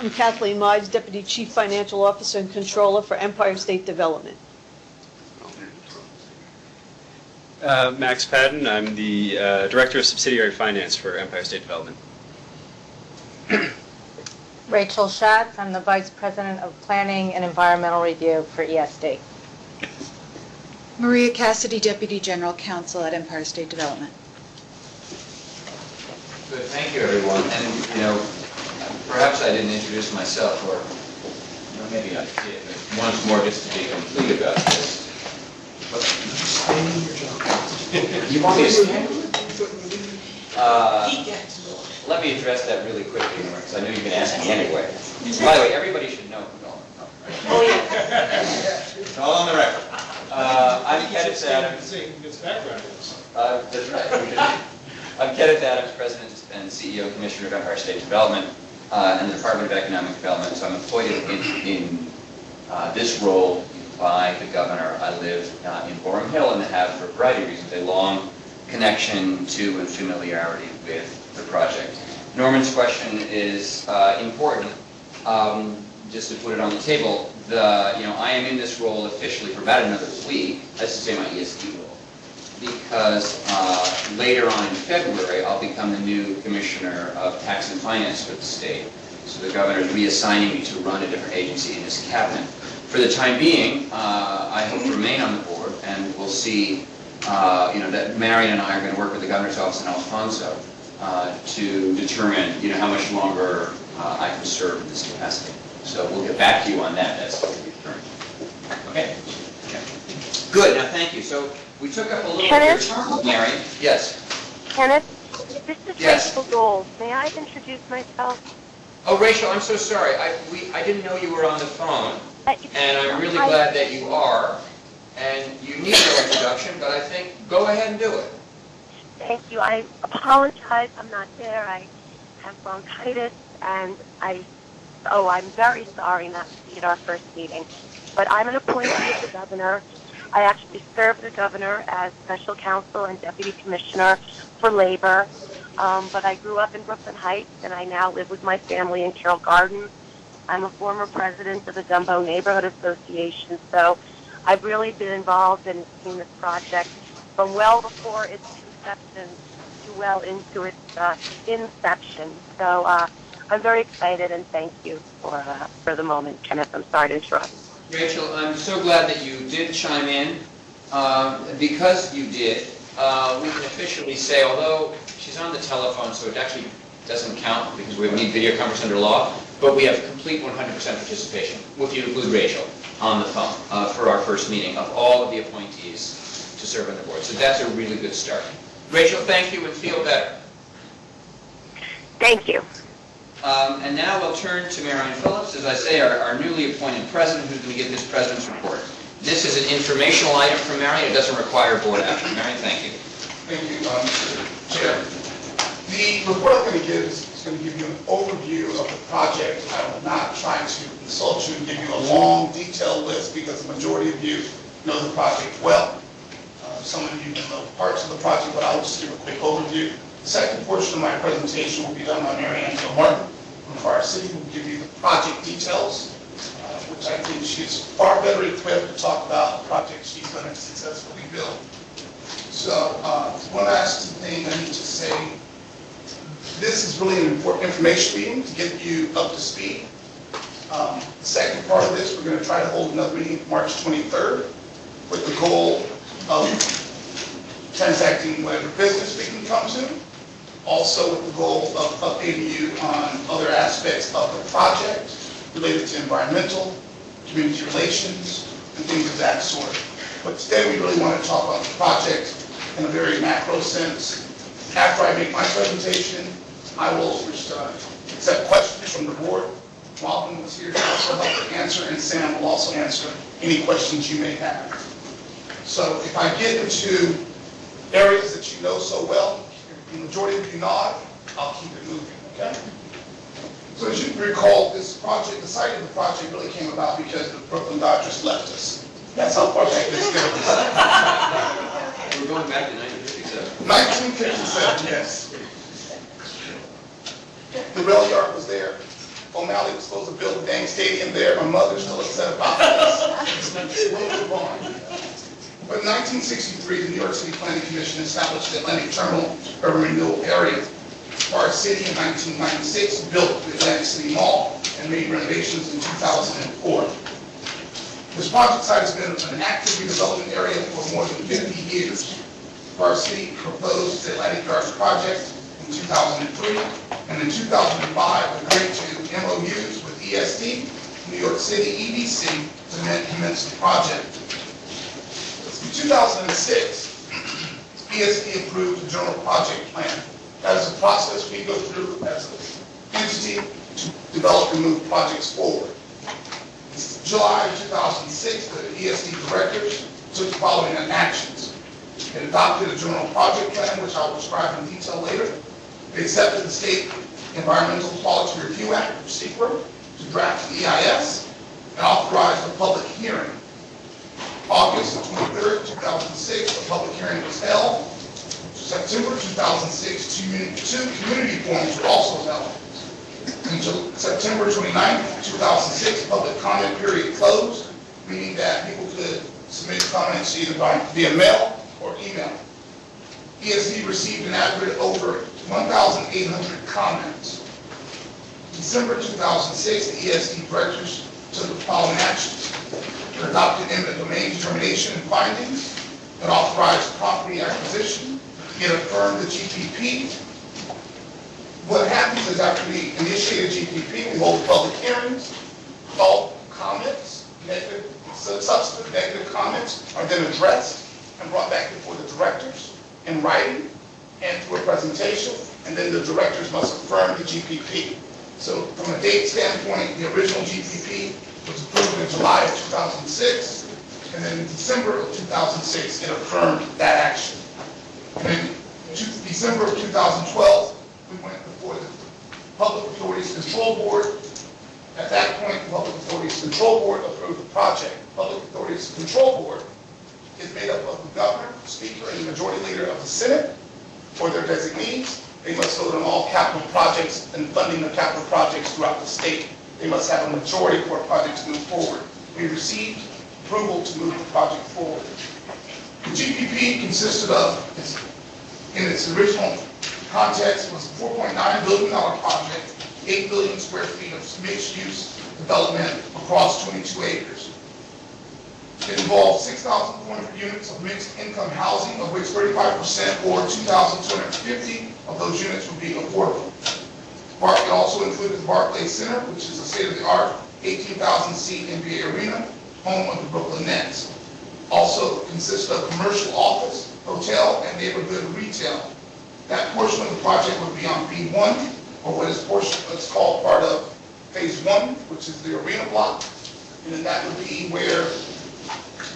I'm Kathleen Mides, Deputy Chief Financial Officer and Controller for Empire State Development. Max Padden, I'm the Director of Subsidiary Finance for Empire State Development. Rachel Schatz, I'm the Vice President of Planning and Environmental Review for ESD. Maria Cassidy, Deputy General Counsel at Empire State Development. Good, thank you, everyone. And, perhaps I didn't introduce myself, or maybe I did, but once more, just to be complete about this. You want me to stand? Let me address that really quickly, because I knew you were going to ask me anyway. By the way, everybody should know who Nolan is. Oh, yeah. It's all on the record. I'm Kenneth Adams. That's right. I'm Kenneth Adams, President and CEO and Commissioner of Empire State Development and the Department of Economic Development. So I'm appointed in this role by the governor. I live in Borum Hill and have, for a variety of reasons, a long connection to and familiarity with the project. Norman's question is important. Just to put it on the table, I am in this role officially for about another week. That's to say my ESD role, because later on in February I'll become the new Commissioner of Tax and Finance for the state. So the governor is reassigning me to run a different agency in his cabinet. For the time being, I hope to remain on the board, and we'll see. That Marion and I are going to work with the governor's office in Alfonso to determine, how much longer I can serve in this capacity. So we'll get back to you on that as we return. Okay. Good. Now, thank you. So we took up a little bit of your time, Marion. Yes. Kenneth, this is Yes. Rachel Gold. May I introduce myself? Oh, Rachel, I'm so sorry. I didn't know you were on the phone, and I'm really glad that you are. And you need no introduction, but I think go ahead and do it. Thank you. I apologize. I'm not there. I have bronchitis, and I'm very sorry not to be at our first meeting. But I'm an appointee of the governor, I actually served the governor as special counsel and deputy commissioner for labor. But I grew up in Brooklyn Heights, and I now live with my family in Carroll Gardens. I'm a former president of the Dumbo Neighborhood Association, so I've really been involved in seeing this project from well before its conception to well into its inception. So I'm very excited, and thank you for the moment, Kenneth. I'm sorry to interrupt. Rachel, I'm so glad that you did chime in. Because you did, we can officially say, although she's on the telephone, so it actually doesn't count because we need video conference under law, but we have complete 100% participation, if you include Rachel, on the phone for our first meeting of all of the appointees to serve on the board. So that's a really good start. Rachel, thank you and feel better. Thank you. And now we'll turn to Marion Phillips, as I say, our newly appointed president, who's going to give this president's report. This is an informational item from Marion. It doesn't require board action. Marion, thank you. Thank you, Mr. Chair. The report I'm going to give is going to give you an overview of the project. I will not try to insult you and give you a long, detailed list because the majority of you know the project well. Some of you know parts of the project, but I will just give a quick overview. The second portion of my presentation will be done by Mary Ann Martin from our city, who will give you the project details, which I think she's far better equipped to talk about the project she's going to successfully build. So one last thing I need to say, this is really an important information meeting to get you up to speed. The second part of this, we're going to try to hold another meeting March 23rd with the goal of transacting whatever business we can come to, also with the goal of updating you on other aspects of the project related to environmental, community relations, and things of that sort. But today we really want to talk about the project in a very macro sense. After I make my presentation, I will accept questions from the board. Malcolm was here to also help to answer, and Sam will also answer any questions you may have. So if I get into areas that you know so well, the majority of you nod, I'll keep it moving, okay? So as you recall, this project, the site of the project really came about because the Brooklyn Dodgers left us. That's how far back this goes. We're going back to 1957. 1957, yes. The rail yard was there. O'Malley was supposed to build a dang stadium there. My mother's still upset about this. We'll move on. But in 1963, the New York City Planning Commission established the Atlantic Terminal Urban Renewal Area. Our city in 1996 built the Atlantic City Mall and made renovations in 2004. This project site has been an active redevelopment area for more than 50 years. Our city proposed the Atlantic Yards project in 2003, and in 2005 agreed to MOUs with ESD, New York City EDC, to commence the project. In 2006, ESD approved the general project plan. That is a process we go through as an entity to develop and move projects forward. In July 2006, the ESD directors took the following actions. They adopted a general project plan, which I'll describe in detail later. They accepted the State Environmental Quality Review Act, or SEQRA, to draft the EIS, and authorized a public hearing. August 23rd, 2006, a public hearing was held. September 2006, two community forums were also held. Until September 29th, 2006, public comment period closed, meaning that people could submit comments either via mail or email. ESD received an aggregate over 1,800 comments. December 2006, the ESD directors took the following actions. It adopted eminent domain determination and findings. It authorized property acquisition. It affirmed the GPP. What happens is after we initiate a GPP, we hold public hearings. All comments, substantive negative comments, are then addressed and brought back before the directors in writing and through a presentation, and then the directors must affirm the GPP. So from a date standpoint, the original GPP was approved in July of 2006, and then in December of 2006, it affirmed that action. And in December of 2012, we went before the Public Authorities Control Board. At that point, the Public Authorities Control Board approved the project. Public Authorities Control Board is made up of the governor, speaker, and the majority leader of the Senate, or their designees. They must vote on all capital projects and funding of capital projects throughout the state. They must have a majority for a project to move forward. We received approval to move the project forward. The GPP consisted of, in its original context, was a $4.9 billion project, 8 billion square feet of mixed-use development across 22 acres. It involved 6,400 units of mixed-income housing, of which 35% or 2,250 of those units would be affordable. It also included the Barclays Center, which is a state-of-the-art 18,000-seat NBA arena, home of the Brooklyn Nets. Also consists of commercial office, hotel, and neighborhood retail. That portion of the project would be on B1, or what's called part of Phase 1, which is the arena block. And then that would be where,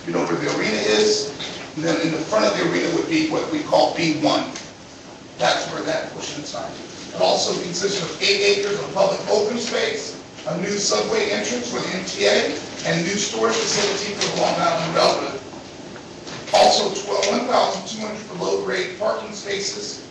you know where the arena is, and then in the front of the arena would be what we call B1. That's where that portion is on. It also consists of 8 acres of public open space, a new subway entrance for the MTA, and a new storage facility for the Long Island Railroad. Also 1,200 for low-grade parking spaces.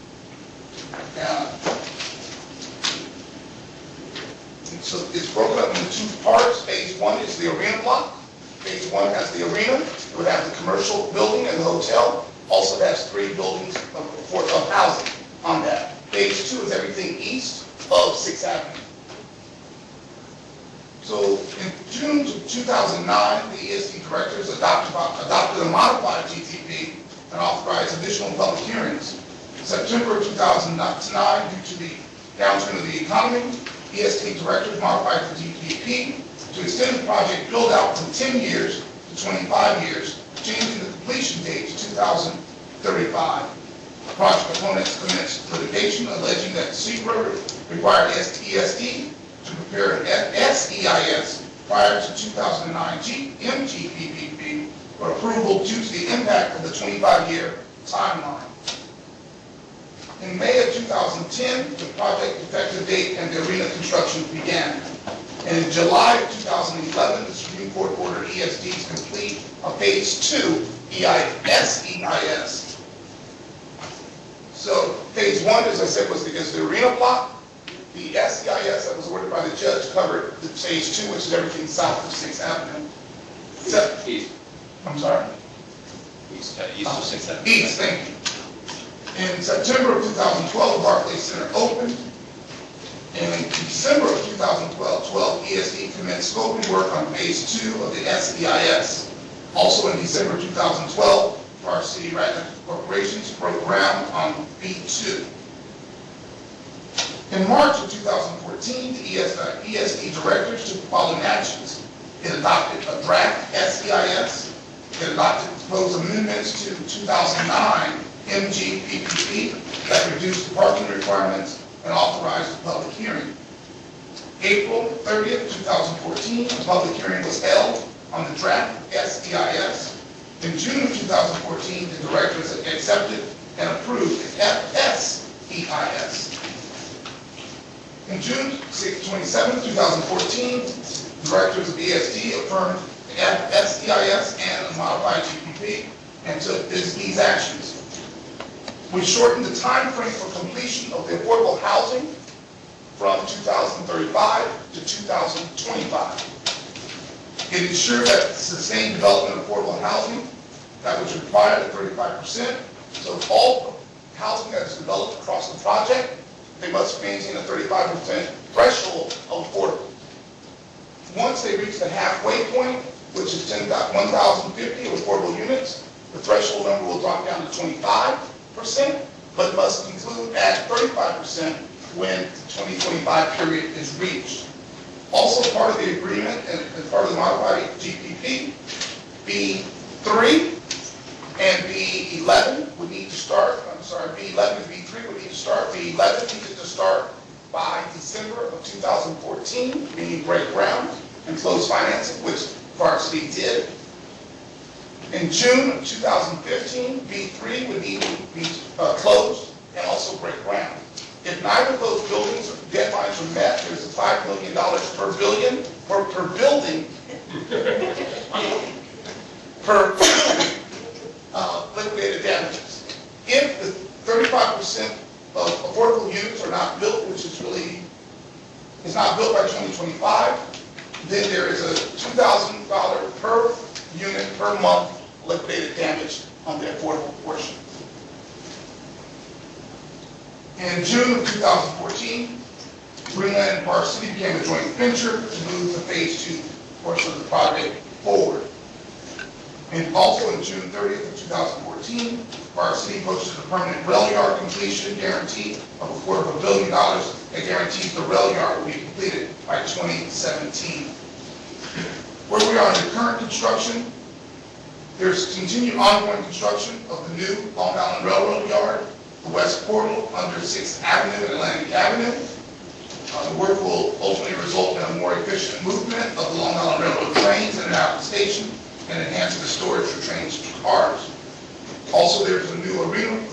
So it's broken up into 2 parts. Phase 1 is the arena block. Phase 1 has the arena. It would have the commercial building and the hotel. Also it has 3 buildings of housing on that. Phase 2 is everything east of 6th Avenue. So in June of 2009, the ESD directors adopted a modified GTP and authorized additional public hearings. In September of 2009, due to the downturn of the economy, ESD directors modified the GTP to extend the project build-out from 10 years to 25 years, changing the completion date to 2035. Project opponents commenced litigation alleging that SECRA required ESD to prepare an SEIS prior to 2009 MGPPP for approval due to the impact of the 25-year timeline. In May of 2010, the project effective date and the arena construction began. And in July of 2011, the Supreme Court ordered ESD to complete a Phase 2 SEIS. So Phase 1, as I said, is the arena block. The SEIS that was ordered by the judge covered the Phase 2, which is everything south of 6th Avenue. East. I'm sorry? East of 6th Avenue. East, thank you. In September of 2012, the Barclays Center opened. And in December of 2012, ESD commenced scoping work on Phase 2 of the SEIS. Also in December 2012, our City Rattler Corporations broke ground on B2. In March of 2014, the ESD directors took the following actions. It adopted a draft SEIS. It adopted proposed amendments to 2009 MGPPP that reduced the parking requirements and authorized a public hearing. April 30th, 2014, a public hearing was held on the draft SEIS. In June of 2014, the directors accepted and approved the FSEIS. In June 27, 2014, the directors of ESD affirmed the FSEIS and the modified GPP and took these actions. We shortened the time frame for completion of the affordable housing from 2035 to 2025. It ensured that sustained development of affordable housing that was required at 35%. So all housing that is developed across the project, they must maintain a 35% threshold of affordable. Once they reach the halfway point, which is 1,050 of affordable units, the threshold number will drop down to 25%, but must conclude at 35% when the 2025 period is reached. Also part of the agreement and part of the modified GPP, B3 and B11 would need to start, B11 and B3 would need to start. B11 needed to start by December of 2014, meaning break ground and close financing, which Varsity did. In June of 2015, B3 would need to be closed and also break ground. If neither of those buildings or deadlines are met, there's a $5 million per building 35% of affordable units are not built, which is really, is not built by 2025. Then there is a $2,000 per unit per month liquidated damage on the affordable portion. In June of 2014, Greenland and Park City became a joint venture to move the phase 2 portion of the project forward. And also in June 30th of 2014, Park City posted a permanent rail yard completion guarantee of $250 million that guarantees the rail yard will be completed by 2017. Where we are in the current construction, there's continued ongoing construction of the new Long Island Railroad Yard, the west portal under 6th Avenue and Atlantic Avenue. The work will ultimately result in a more efficient movement of the Long Island Railroad trains in and out of the station and enhance the storage for trains and cars. Also, there's a new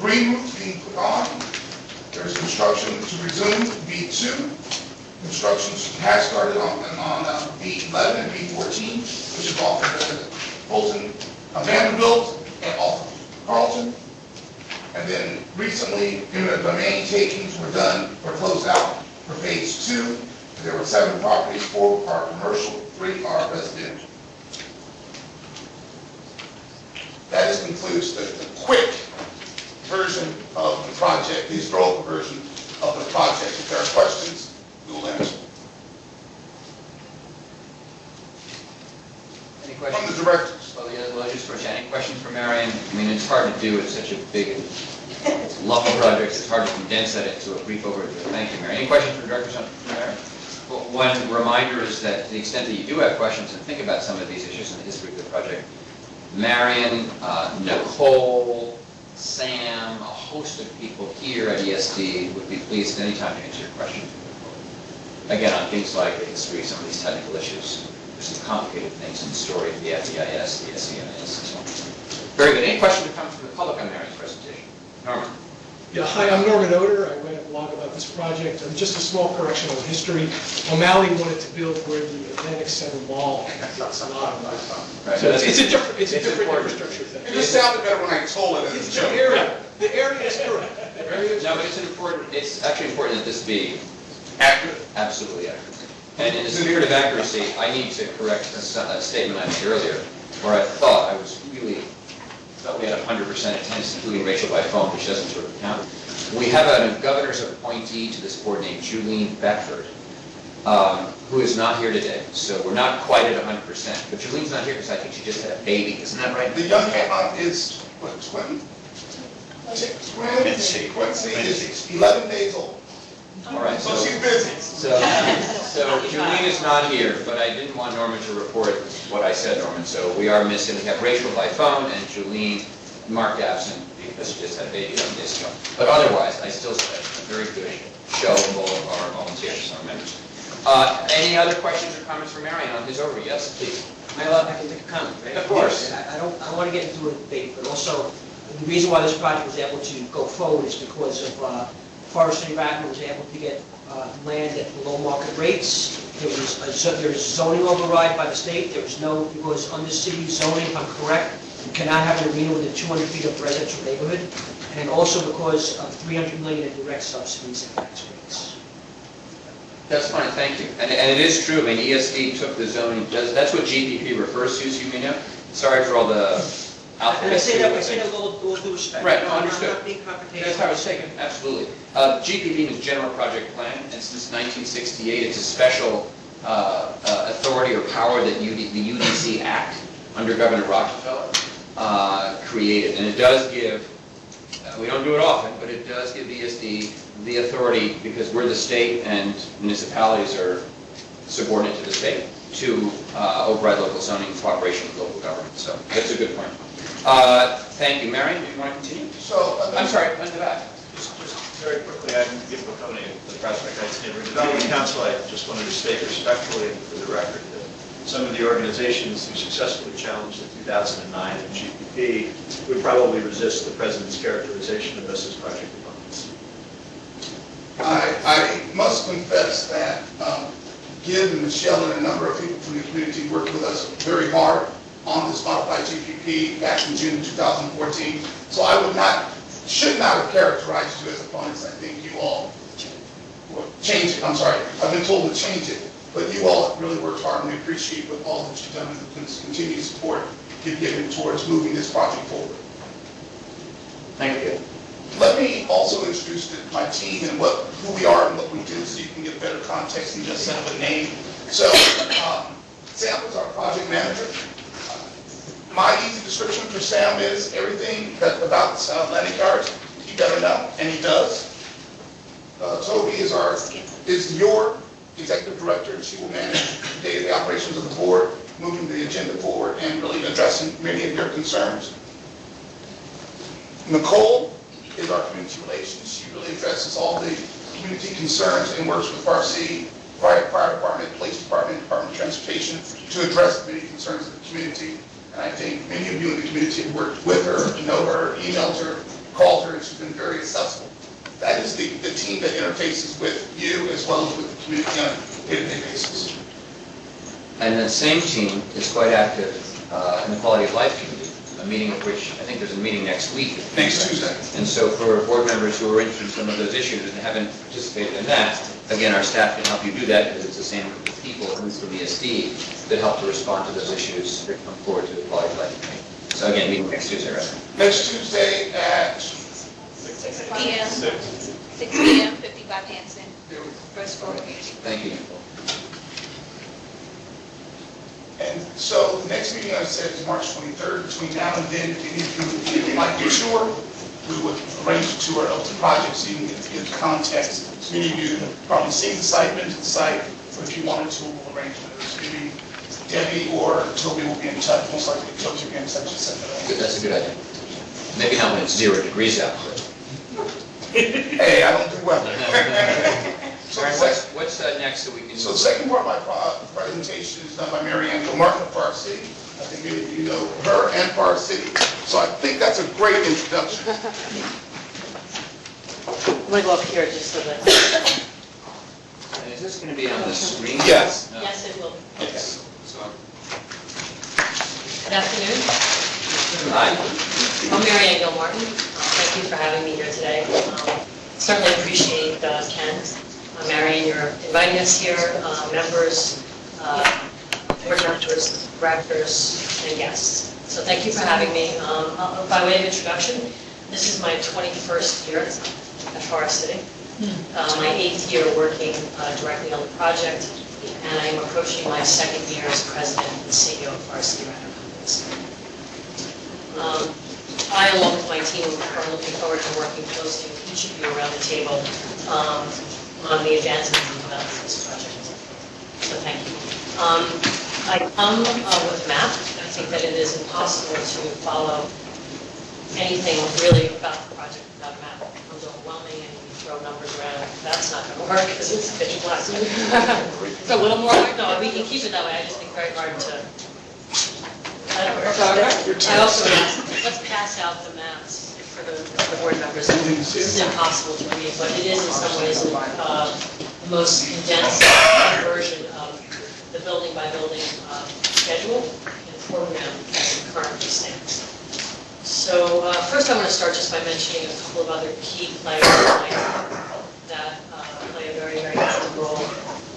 green roof being put on. There's construction to resume B2. Construction has started on B11 and B14, which is off of Fulton, Vanderbilt, and off of Carlton. And then recently, the main takings were closed out for phase 2. There were 7 properties, 4 are commercial, 3 are residential. That just concludes the quick version of the project, the historical version of the project. If there are questions, we will answer. Any questions? From the directors. Well, just for any questions for Marion? I mean, it's hard to do. It's such a big, long project. It's hard to condense that into a brief overview. Thank you, Marion. Any questions for directors on Marion? Well, one reminder is that to the extent that you do have questions and think about some of these issues in the history of the project, Marion, Nicole, Sam, a host of people here at ESD would be pleased at any time to answer your questions. Again, on things like the history, some of these technical issues. There's some complicated things in the story of the FEIS, the SEIS, and so on. Very good. Any questions or comments from the public on Marion's presentation? Norman. Yeah, hi, I'm Norman Oder. I write a blog about this project. Just a small correction on history. O'Malley wanted to build where the Atlantic Center Mall is. Right. So it's a different infrastructure thing. It just sounded better when I told it. It's the area. The area is correct. The area is No, but it's actually important that this be accurate, absolutely accurate. And in the spirit of accuracy, I need to correct a statement I made earlier, where I thought we had 100% attendance, including Rachel by phone, which doesn't sort of count. We have a governor's appointee to this board named Julie Beckford, who is not here today. So we're not quite at 100%. But Julene's not here because I think she just had a baby. Isn't that right? The young man is, what, twin? Quincy is 11 days old. All right. So she's busy. So Julene is not here, but I didn't want Norman to report what I said, Norman. So we are missing. We have Rachel by phone and Julene marked absent because she just had a baby 11 days ago. But otherwise, I still said a very good show of all of our volunteers, our members. Any other questions or comments for Marion on his overview? Yes, please. I can make a comment, right? Of course. I don't want to get into a debate, but also the reason why this project was able to go forward is because of Forestry Rackham was able to get land at below market rates. There was zoning override by the state. It was under city zoning, if I'm correct. You cannot have an arena within 200 feet of the residential neighborhood. And also because of $300 million in direct subsidies and tax rates. That's fine, thank you. And it is true, I mean, ESD took the zoning, that's what GPP refers to, as you may know. Sorry for all the alphabet. And I say that with all due respect. Right, no, understood. I'm not being confrontational. That's how it's taken, absolutely. GPP means General Project Plan, and since 1968, it's a special authority or power that the UDC Act, under Governor Rockefeller, created. And it does give, we don't do it often, but it does give ESD the authority, because we're the state and municipalities are subordinate to the state, to override local zoning in cooperation with local government. So that's a good point. Thank you. Marion, do you want to continue? I'm sorry, in the back. Just very quickly, I'm Gibb Bocconi of the Prospect Heights Neighborhood Development Council. I just wanted to state respectfully and for the record that some of the organizations who successfully challenged the 2009 GPP would probably resist the President's characterization of this as project abundance. I must confess that Gibb and Michelle and a number of people from the community worked with us very hard on this modified GPP back in June 2014. So I would not should not have characterized you as opponents. I think you all change it. I'm sorry. I've been told to change it. But you all really worked hard, and we appreciate what all that you've done and the continued support you've given towards moving this project forward. Thank you. Let me also introduce my team and who we are and what we do, so you can get better context than just a name. So, Sam is our project manager. My easy description for Sam is everything about Atlantic Yards he better know, and he does. Toby is your executive director, and she will manage the daily operations of the board, moving the agenda forward and really addressing many of your concerns. Nicole is our community relations. She really addresses all the community concerns and works with RC, fire department, police department, Department of Transportation to address many concerns of the community. And I think many of you in the community have worked with her, know her, emailed her, called her, and she's been very accessible. That is the team that interfaces with you as well as with the community on a day-to-day basis. And the same team is quite active in the quality of life committee, a meeting of which, I think there's a meeting next week. Next Tuesday. And so for board members who are interested in some of those issues and haven't participated in that, again, our staff can help you do that because it's the same group of people, at least from ESD, that help to respond to those issues that come forward to the quality of life committee. So again, meeting next Tuesday, right? Next Tuesday at 6 p.m. 6 p.m., 55 Hanson, first floor community. Thank you. And so the next meeting, I said, is March 23rd. Between now and then, if you'd like to tour, we would arrange a tour of the project so you can get the context. So many of you have probably seen the site, been to the site, but if you wanted to, we'll arrange it. Maybe Debbie or Toby will be in touch. Most likely Toby will be in touch to set that up. That's a good idea. Maybe not when it's 0 degrees out. Hey, I don't do weather. So what's next so we can... So the second part of my presentation is done by Mary Ann Gilmartin of Park City. I think many of you know her and Park City. So I think that's a great introduction. I'm going to go up here just so that... And is this going to be on the screen? Yes. No. Yes, it will. Okay. So, Good afternoon. hi. I'm Mary Ann Gilmartin. Thank you for having me here today. Certainly appreciate Ken, Marion, your inviting us here, members, board members, directors, and guests. So thank you for having me. By way of introduction, this is my 21st year at Forest City. My 8th year working directly on the project, and I am approaching my 2nd year as president and CEO of Forest City Rental Companies. I, along with my team, are looking forward to working closely with each of you around the table on the advancement and development of this project. So thank you. I come with a map. I think that it is impossible to follow anything really about the project without a map. It becomes overwhelming and we throw numbers around. That's not going to work because it's pitch black. It's a little more hard. No, we can keep it that way. I just think very hard to... I also asked, let's pass out the maps for the board members. This is impossible to read, but it is in some ways the most condensed version of the building-by-building schedule and program as it currently stands. So first I want to start just by mentioning a couple of other key players that play a very, very important role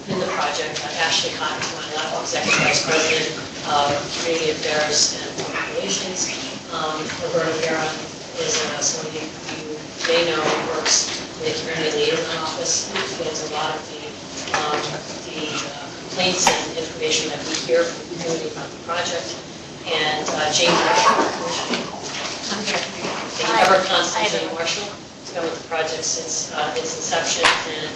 in the project. Ashley Cotton, my left, Executive Vice President of Community Affairs and Public Relations. Roberta Vera is somebody you may know works in the Community Liaison Office. She gets a lot of the complaints and information that we hear from the community about the project. And Jane Marshall, I'm here. The ever-constant Jane Marshall. She's been with the project since its inception and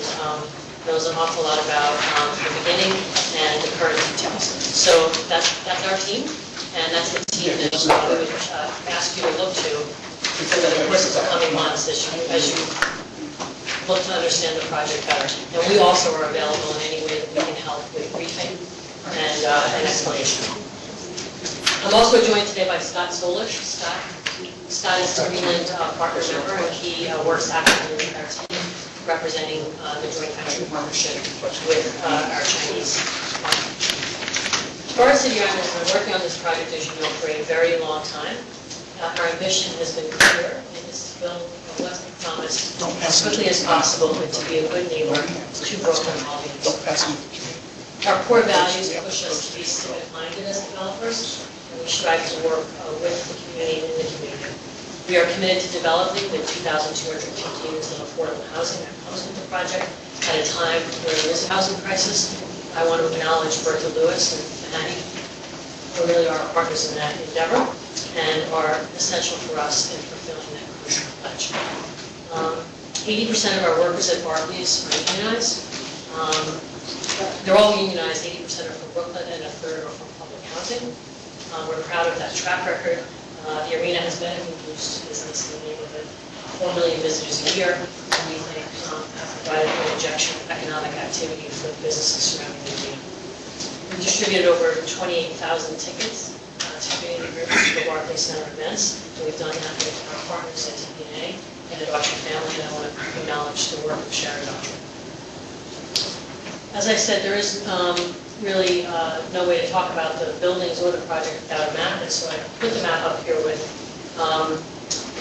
knows an awful lot about the beginning and the current details. So that's our team, and that's the team that we would ask you to look to over the course of the coming months as you look to understand the project better. And we also are available in any way that we can help with briefing and explanation. I'm also joined today by Scott Solish. Scott is a Greenland partner member, and he works actively with our team representing the joint venture partnership with our Chinese partner. Forest City Rental has been working on this project, as you know, for a very long time. Our ambition has been clear. It is to build what's been promised as quickly as possible and to be a good neighbor to Brooklyn and all communities. Our core values push us to be civic-minded as developers, and we strive to work with the community and in the community. We are committed to developing the 2,250 units of affordable housing that comes with the project at a time where there is a housing crisis. I want to acknowledge Bertha Lewis and Manny, who really are our partners in that endeavor and are essential for us in fulfilling that crucial pledge. 80% of our workers at Barclays are unionized. They're all unionized, 80% are from Brooklyn and a third are from public housing. We're proud of that track record. The arena has been a good boost to business in the neighborhood. 4 million visitors a year, and we think have provided an injection of economic activity for the businesses surrounding the arena. We distributed over 28,000 tickets to community groups for the Barclays Center events, and we've done that with our partners at TPNA and the Daughtry family, and I want to acknowledge the work of Sharon Daughtry. As I said, there is really no way to talk about the buildings or the project without a map, and so I put the map up here with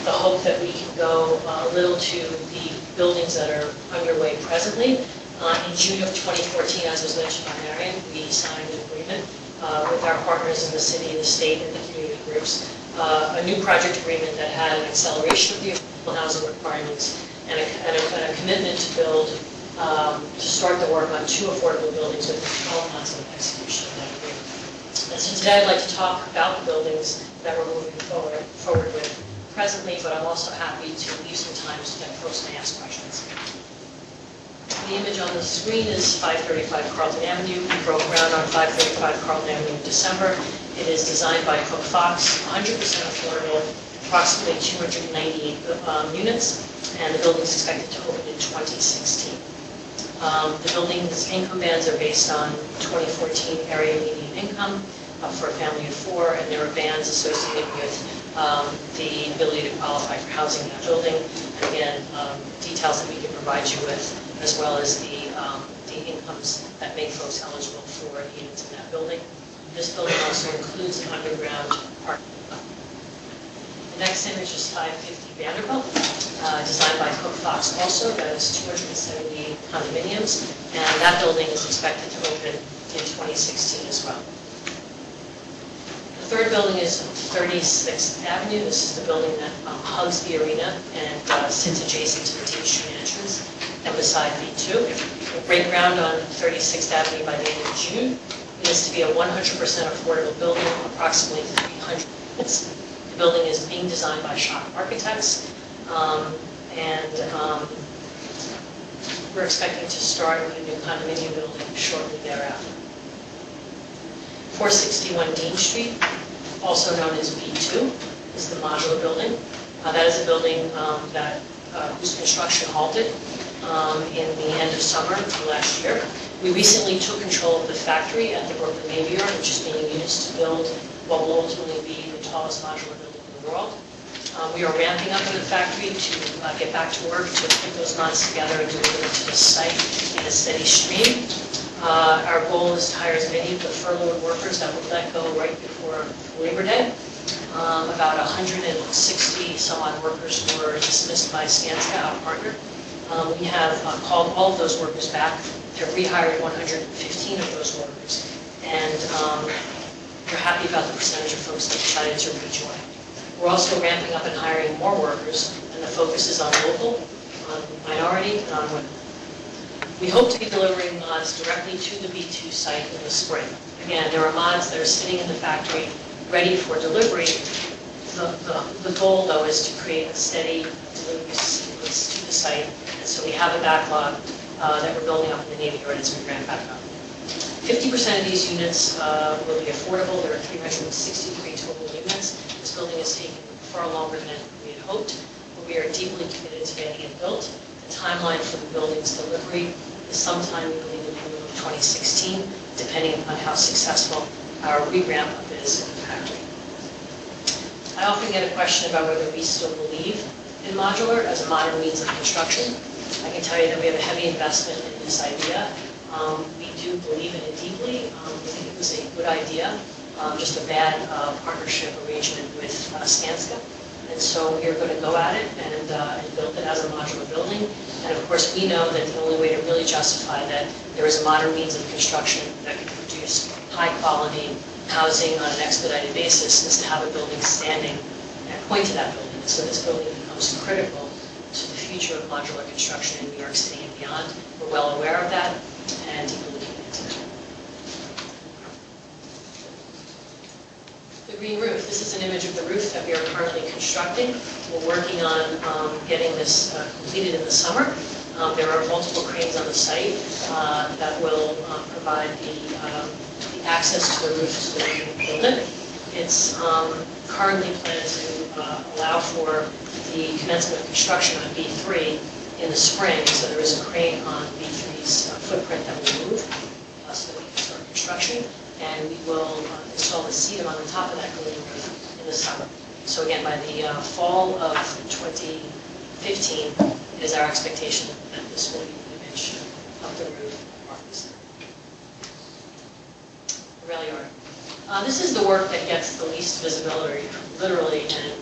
the hope that we can go a little to the buildings that are underway presently. In June of 2014, as was mentioned by Marion, we signed an agreement with our partners in the city, the state, and the community groups, a new project agreement that had an acceleration of the affordable housing requirements and a commitment to build, to start the work on 2 affordable buildings within 12 months of execution of that agreement. And so today I'd like to talk about the buildings that we're moving forward with presently, but I'm also happy to leave some time so that folks may ask questions. The image on the screen is 535 Carlton Avenue. We broke ground on 535 Carlton Avenue in December. It is designed by Cook Fox, 100% affordable, approximately 298 units, and the building is expected to open in 2016. The building's income bands are based on 2014 area median income for a family of 4, and there are bands associated with the ability to qualify for housing in that building. And again, details that we can provide you with, as well as the incomes that make folks eligible for units in that building. This building also includes an underground parking lot. The next image is 550 Vanderbilt, designed by Cook Fox also. That is 278 condominiums, and that building is expected to open in 2016 as well. The third building is 36th Avenue. This is the building that hugs the arena and sits adjacent to the T Street entrance and beside B2. We'll break ground on 36th Avenue by the end of June. It is to be a 100% affordable building, approximately 300 units. The building is being designed by Shock Architects, and we're expecting to start with a new condominium building shortly thereafter. 461 Dean Street, also known as B2, is the modular building. That is a building whose construction halted in the end of summer of last year. We recently took control of the factory at the Brooklyn Navy Yard, which is being used to build what will ultimately be the tallest modular building in the world. We are ramping up in the factory to get back to work, to put those knots together and deliver them to the site in a steady stream. Our goal is to hire as many of the furloughed workers that were let go right before Labor Day. About 160 some odd workers were dismissed by Skanska, our partner. We have called all of those workers back. They've rehired 115 of those workers, and we're happy about the percentage of folks that decided to rejoin. We're also ramping up and hiring more workers, and the focus is on local, on minority, and on women. We hope to be delivering mods directly to the B2 site in the spring. Again, there are mods that are sitting in the factory ready for delivery. The goal, though, is to create a steady delivery sequence to the site, and so we have a backlog that we're building up in the Navy Yard as we ramp back up. 50% of these units will be affordable. There are 363 total units. This building is taking far longer than we had hoped, but we are deeply committed to getting it built. The timeline for the building's delivery is sometime, we believe, in the middle of 2016, depending upon how successful our re-ramp up is in the factory. I often get a question about whether we still believe in modular as a modern means of construction. I can tell you that we have a heavy investment in this idea. We do believe in it deeply. We think it was a good idea, just a bad partnership arrangement with Skanska. And so we are going to go at it and build it as a modular building. And of course, we know that the only way to really justify that there is a modern means of construction that can produce high-quality housing on an expedited basis is to have a building standing and point to that building. So this building becomes critical to the future of modular construction in New York City and beyond. We're well aware of that, and we're looking into it. The green roof. This is an image of the roof that we are currently constructing. We're working on getting this completed in the summer. There are multiple cranes on the site that will provide the access to the roof so that we can build it. It's currently planned to allow for the commencement of construction on B3 in the spring, so there is a crane on B3's footprint that will move so that we can start construction, and we will install the cedar on the top of that green roof in the summer. So again, by the fall of 2015, it is our expectation that this will be the image of the roof of Market Center. The rail yard. This is the work that gets the least visibility, literally and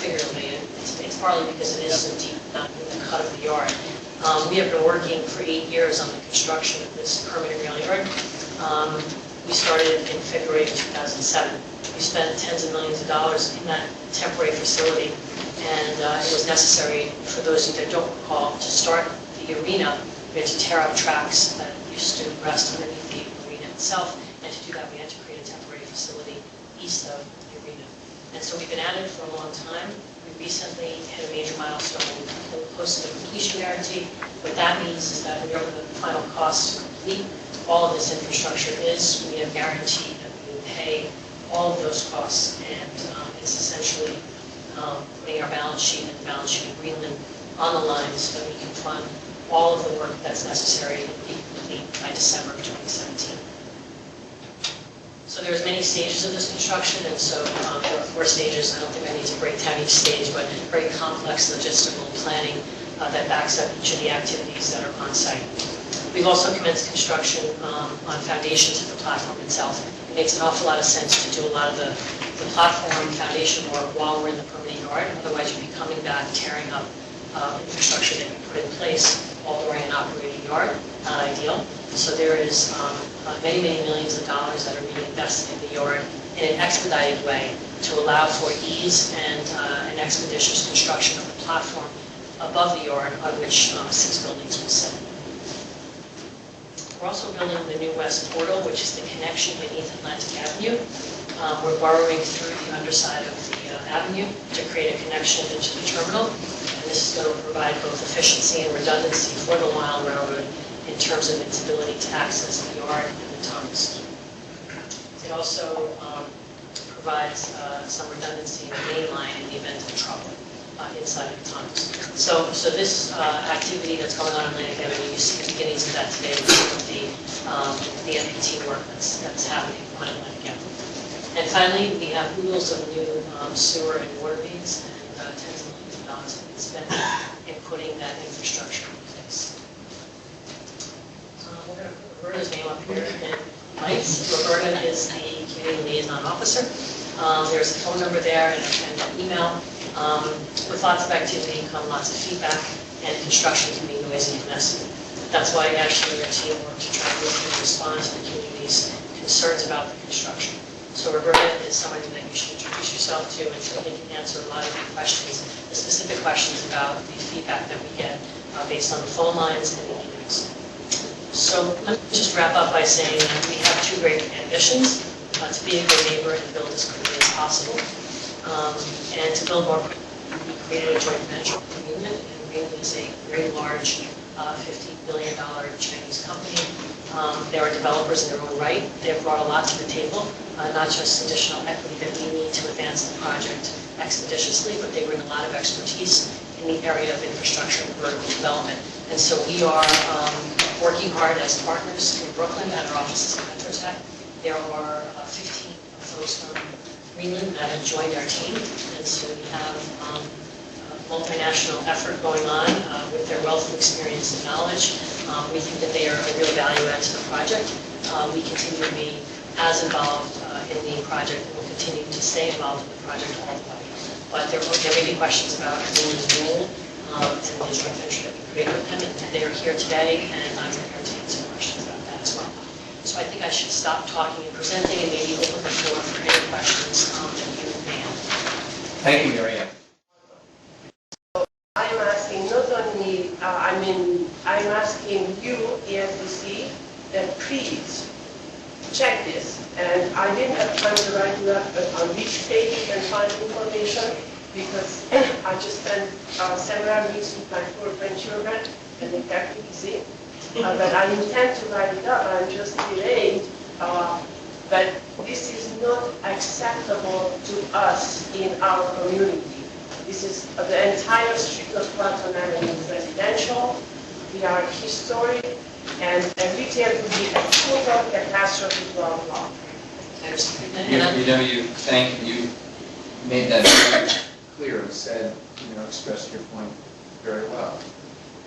figuratively. It's partly because it is so deep in the cut of the yard. We have been working for 8 years on the construction of this permanent rail yard. We started in February of 2007. We spent tens of millions of dollars in that temporary facility, and it was necessary, for those that don't recall, to start the arena. We had to tear up tracks that used to rest underneath the arena itself, and to do that we had to create a temporary facility east of the arena. And so we've been at it for a long time. We recently hit a major milestone. We posted a completion guarantee. What that means is that whatever the final cost to complete all of this infrastructure is, we have guaranteed that we will pay all of those costs, and it's essentially putting our balance sheet and the balance sheet of Greenland on the line so that we can fund all of the work that's necessary to be complete by December of 2017. So there's many stages of this construction, and so there are 4 stages. I don't think I need to break down each stage, but very complex logistical planning that backs up each of the activities that are on site. We've also commenced construction on foundations of the platform itself. It makes an awful lot of sense to do a lot of the platform foundation work while we're in the permanent yard. Otherwise, you'd be coming back, tearing up infrastructure that you put in place all during an operating yard. Not ideal. So there is many, many millions of dollars that are being invested in the yard in an expedited way to allow for ease and an expeditious construction of the platform above the yard on which 6 buildings will sit. We're also building the new West Portal, which is the connection beneath Atlantic Avenue. We're burrowing through the underside of the avenue to create a connection into the terminal. And this is going to provide both efficiency and redundancy for the Long Railroad in terms of its ability to access the yard and the tunnels. It also provides some redundancy in the main line in the event of trouble inside of the tunnels. So this activity that's going on in Atlantic Avenue, you see the beginnings of that today with the MPT work that's happening on Atlantic Avenue. And finally, we have oodles of new sewer and water mains, and tens of millions of dollars have been spent in putting that infrastructure in place. We're going to put Roberta's name up here in lights. Roberta is the community liaison officer. There's a phone number there and an email. With lots of activity come lots of feedback, and construction can be noisy and messy. That's why actually our team worked to try to respond to the community's concerns about the construction. So Roberta is somebody that you should introduce yourself to, and certainly can answer a lot of your questions, the specific questions about the feedback that we get based on the phone lines and the emails. So let me just wrap up by saying that we have 2 great ambitions, to be a good neighbor and build as quickly as possible. And to build more quickly, we created a joint venture with Greenland, and Greenland is a very large $50 billion Chinese company. They are developers in their own right. They have brought a lot to the table, not just additional equity that we need to advance the project expeditiously, but they bring a lot of expertise in the area of infrastructure and vertical development. And so we are working hard as partners in Brooklyn at our offices in Metrotech. There are 15 folks from Greenland that have joined our team, and so we have a multinational effort going on with their wealth of experience and knowledge. We think that they are a real value add to the project. We continue to be as involved in the project, and will continue to stay involved in the project all the way. but there may be questions about Arlene's role and the joint venture that we created with them, and they are here today, and I'm prepared to answer questions about that as well. So I think I should stop talking and presenting and maybe open the floor for any questions that you may have. Thank you, Mary Ann. I'm asking not only, I'm asking you, ESDC, that please check this. And I didn't have time to write it up, but on which page you can find information, because I just spent several weeks with my 4 grandchildren, and they kept me busy. But I intend to write it up, I'm just delayed. But this is not acceptable to us in our community. This is the entire street of Platon Avenue is residential. We are historic, and retail would be a total catastrophe to our block. You made that very clear and said, expressed your point very well.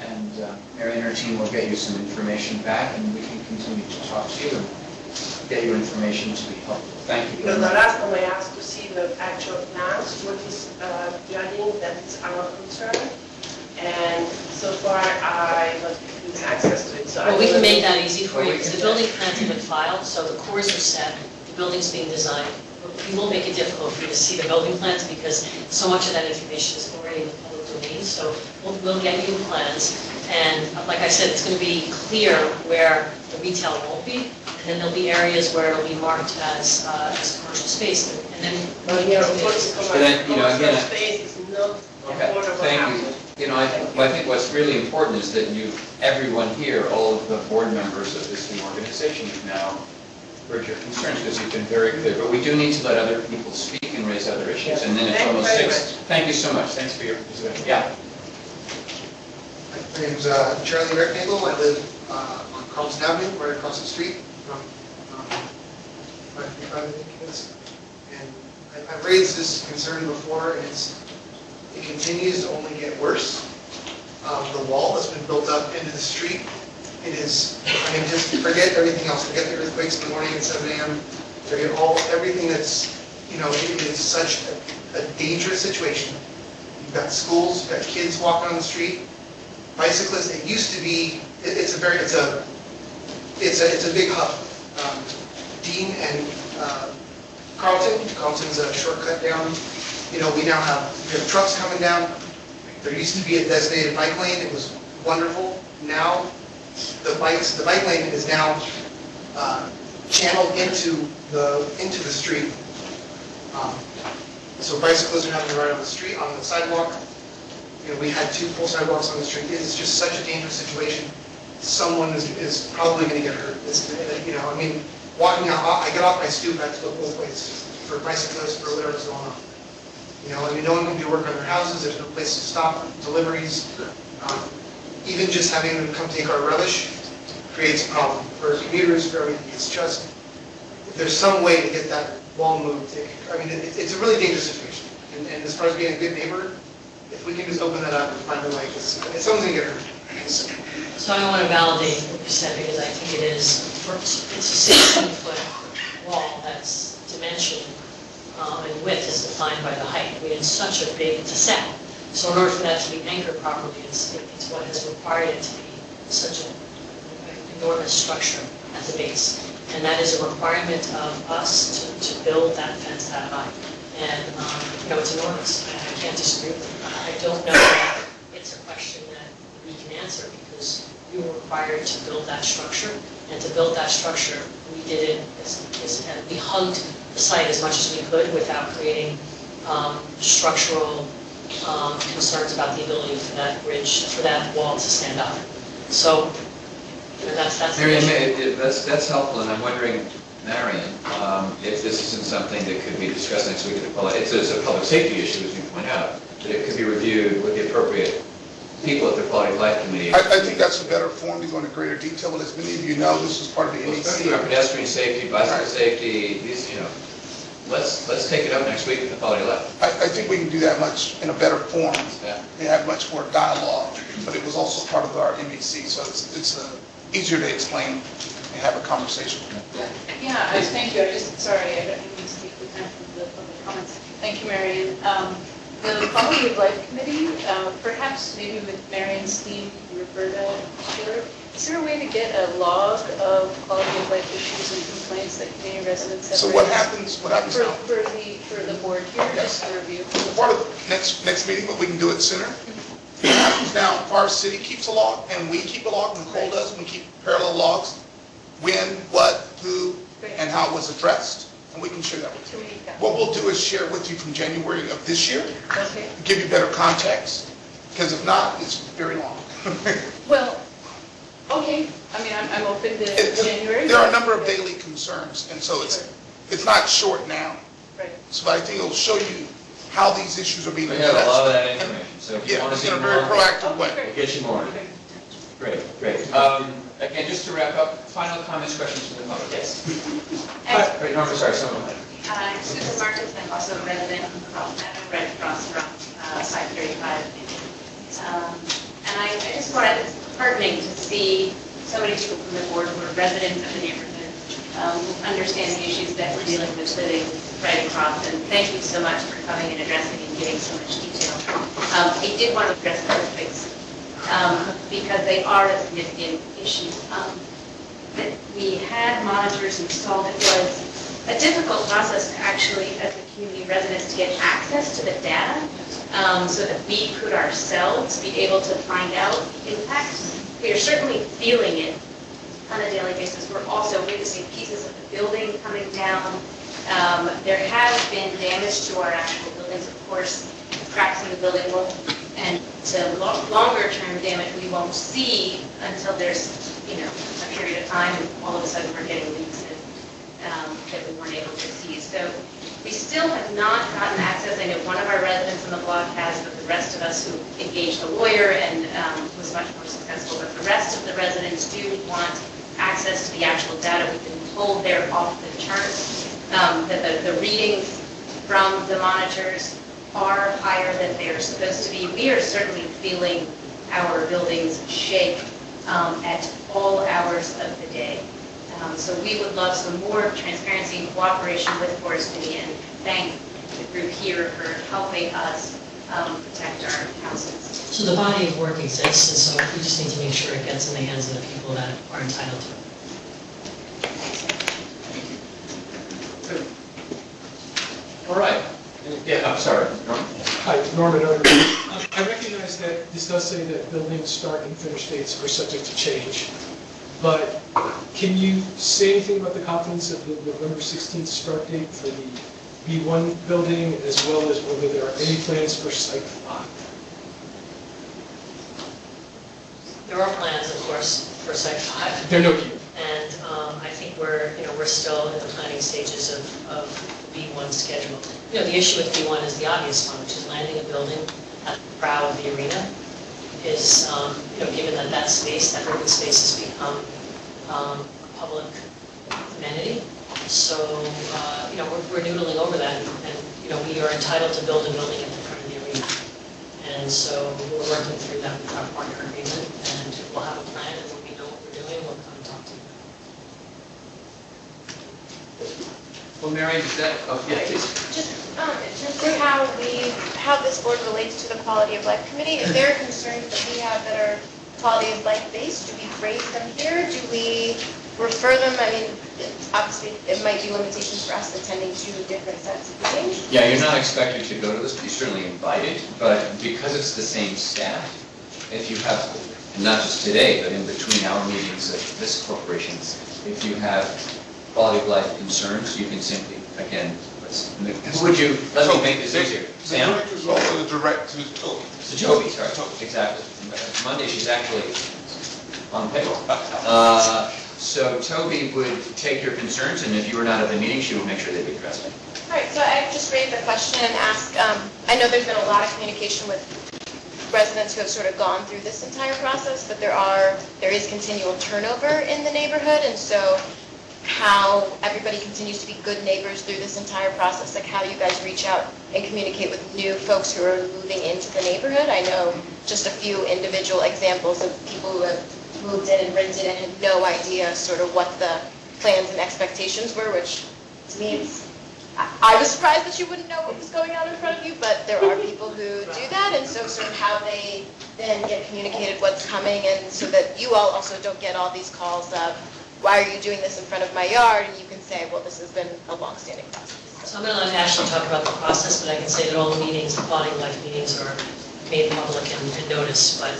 And Mary and her team will get you some information back, and we can continue to talk to you and get your information to be helpful. Thank you. Because the last time I asked to see the actual plans for this building, that's our concern. And so far, I was given access to it. So well, we can make that easy for you, because the building plans have been filed, so the cores are set, the building's being designed. We will make it difficult for you to see the building plans, because so much of that information is already in the public domain, so we'll get you the plans. And like I said, it's going to be clear where the retail won't be, and then there'll be areas where it'll be marked as commercial space. And then, commercial space is not affordable housing. I think what's really important is that everyone here, all of the board members of this new organization have now heard your concerns, because you've been very clear. But we do need to let other people speak and raise other issues. And then it's almost 6. Thank you so much. Thanks for your participation. Yeah. My name's Charlie Rectangle. I live on Carlton Avenue, right across the street from 535, I think it is. And I've raised this concern before, and it continues to only get worse. The wall that's been built up into the street, just forget everything else. Forget the earthquakes in the morning at 7 a.m. Forget everything that's, it is such a dangerous situation. You've got schools, you've got kids walking on the street, bicyclists. It used to be, it's a big hub. Dean and Carlton's a shortcut down. We now have trucks coming down. There used to be a designated bike lane. It was wonderful. Now the bike lane is now channeled into the street. So bicyclists are having to ride on the street, on the sidewalk. We had 2 full sidewalks on the street. It is just such a dangerous situation. Someone is probably going to get hurt. Walking out, I get off my stoop, I have to go both ways for bicyclists, for whatever's going on. No one can do work on their houses. There's no place to stop deliveries. Even just having them come take our rubbish creates a problem for commuters, for everything. It's just, if there's some way to get that wall moved, it's a really dangerous situation. And as far as being a good neighbor, if we can just open that up and find a way, someone's going to get hurt. So I want to validate what you said, because I think it's a 16-foot wall that's dimension and width is defined by the height. It's such a big, it's a set. So in order for that to be anchored properly, it's what has required it to be such an enormous structure at the base. And that is a requirement of us to build that fence that high. And, it's enormous. I can't disagree with you. I don't know that it's a question that we can answer, because we were required to build that structure. And to build that structure, we did it, we hugged the site as much as we could without creating structural concerns about the ability for that bridge, for that wall to stand up. So, that's Marion, that's helpful, and I'm wondering, Marion, if this isn't something that could be discussed next week at the it's a public safety issue, as you point out, that it could be reviewed with the appropriate people at the Quality of Life Committee. I think that's a better form to go into greater detail, but as many of you know, this is part of the NEC. Pedestrian safety, bicycle safety, these, let's take it up next week with the Quality of Life. I think we can do that in a better form. Yeah. And have much more dialogue, but it was also part of our MEC, so it's easier to explain and have a conversation. Yeah, thank you. Sorry, I don't need to speak with time for the public comments. Thank you, Marion. The Quality of Life Committee, perhaps maybe with Marion Steen, Roberta, Stewart, is there a way to get a log of quality of life issues and complaints that community residents have? So what happens for now? the board here, just to review? Part of next meeting, but we can do it sooner. What happens now, our city keeps a log, and we keep a log, Nicole does, we keep parallel logs, when, what, who, and how it was addressed, and we can share that with you. What we'll do is share with you from January of this year, Okay. give you better context, because if not, it's very long. Well, okay, I mean, I'm open to January. There are a number of daily concerns, and so it's not short now. Right. So I think it'll show you how these issues are being We addressed. have a lot of that information, so if you Yeah, want to see in a more, very proactive way. we'll get you more. Great, great. Again, just to wrap up, final comments, questions from the public? Yes. Wait, Norma, sorry, someone. Susan Marcus, I'm also a resident of Red Cross from 535. And I just thought it was heartening to see so many people from the board who are residents of the neighborhood, who understand the issues that we're dealing with living right across. And thank you so much for coming and addressing and giving so much detail. I did want to address earthquakes because they are a significant issue. That we had monitors installed. It was a difficult process to actually, as a community residents, to get access to the data so that we could ourselves be able to find out impacts. We are certainly feeling it on a daily basis. We're also witnessing pieces of the building coming down. There has been damage to our actual buildings, of course, cracks in the building will, and to longer term damage we won't see until there's, a period of time and all of a sudden we're getting leaks that we weren't able to see. So we still have not gotten access. I know one of our residents on the block has, but the rest of us who engaged a lawyer and was much more successful, but the rest of the residents do want access to the actual data. We've been told they're off the charts, that the readings from the monitors are higher than they're supposed to be. We are certainly feeling our buildings shake at all hours of the day. So we would love some more transparency and cooperation with Forest City, and thank the group here for helping us protect our houses. So the body of work exists, and so we just need to make sure it gets in the hands of the people that are entitled to it. All right. Yeah, I'm sorry. Norm? Hi, Norman Oder. I recognize that this does say that buildings, start and finish dates are subject to change, but can you say anything about the confidence of the November 16th start date for the B1 building, as well as whether there are any plans for Site 5? There are plans, of course, for Site 5. They're no key. And I think we're still in the planning stages of the B1 schedule. The issue with B1 is the obvious one, which is landing a building at the brow of the arena. Is, given that space, that urban space has become a public amenity. So, we're noodling over that, and we are entitled to build a building at the front of the arena. And so we're working through that with our partner agreement, and we'll have a plan, and when we know what we're doing, we'll come and talk to you. Well, Marion, is that, yeah, please. Just in terms of how this board relates to the Quality of Life Committee, is there concerns that we have that are quality of life based? Do we raise them here? Do we refer them? I mean, obviously, it might be limitations for us attending two different sets of meetings. Yeah, you're not expected to go to this, you're certainly invited, but because it's the same staff, if you have, not just today, but in between our meetings of this corporation, if you have quality of life concerns, you can simply, again, let me make this easier. Sam? The director's also the director to Toby. So Toby, sorry, exactly. Monday, she's actually on payroll. So Toby would take your concerns, and if you were not at the meeting, she would make sure they be addressed. All right, so I just raised the question and asked, I know there's been a lot of communication with residents who have sort of gone through this entire process, but there is continual turnover in the neighborhood, and so how everybody continues to be good neighbors through this entire process, like how you guys reach out and communicate with new folks who are moving into the neighborhood. I know just a few individual examples of people who have moved in and rented and had no idea sort of what the plans and expectations were, which to me is I was surprised that you wouldn't know what was going on in front of you, but there are people who do that, and so sort of how they then get communicated what's coming, and so that you all also don't get all these calls of, why are you doing this in front of my yard? And you can say, well, this has been a long-standing process. So I'm going to let Ashley talk about the process, but I can say that all the meetings, the quality of life meetings are made public and noticed, but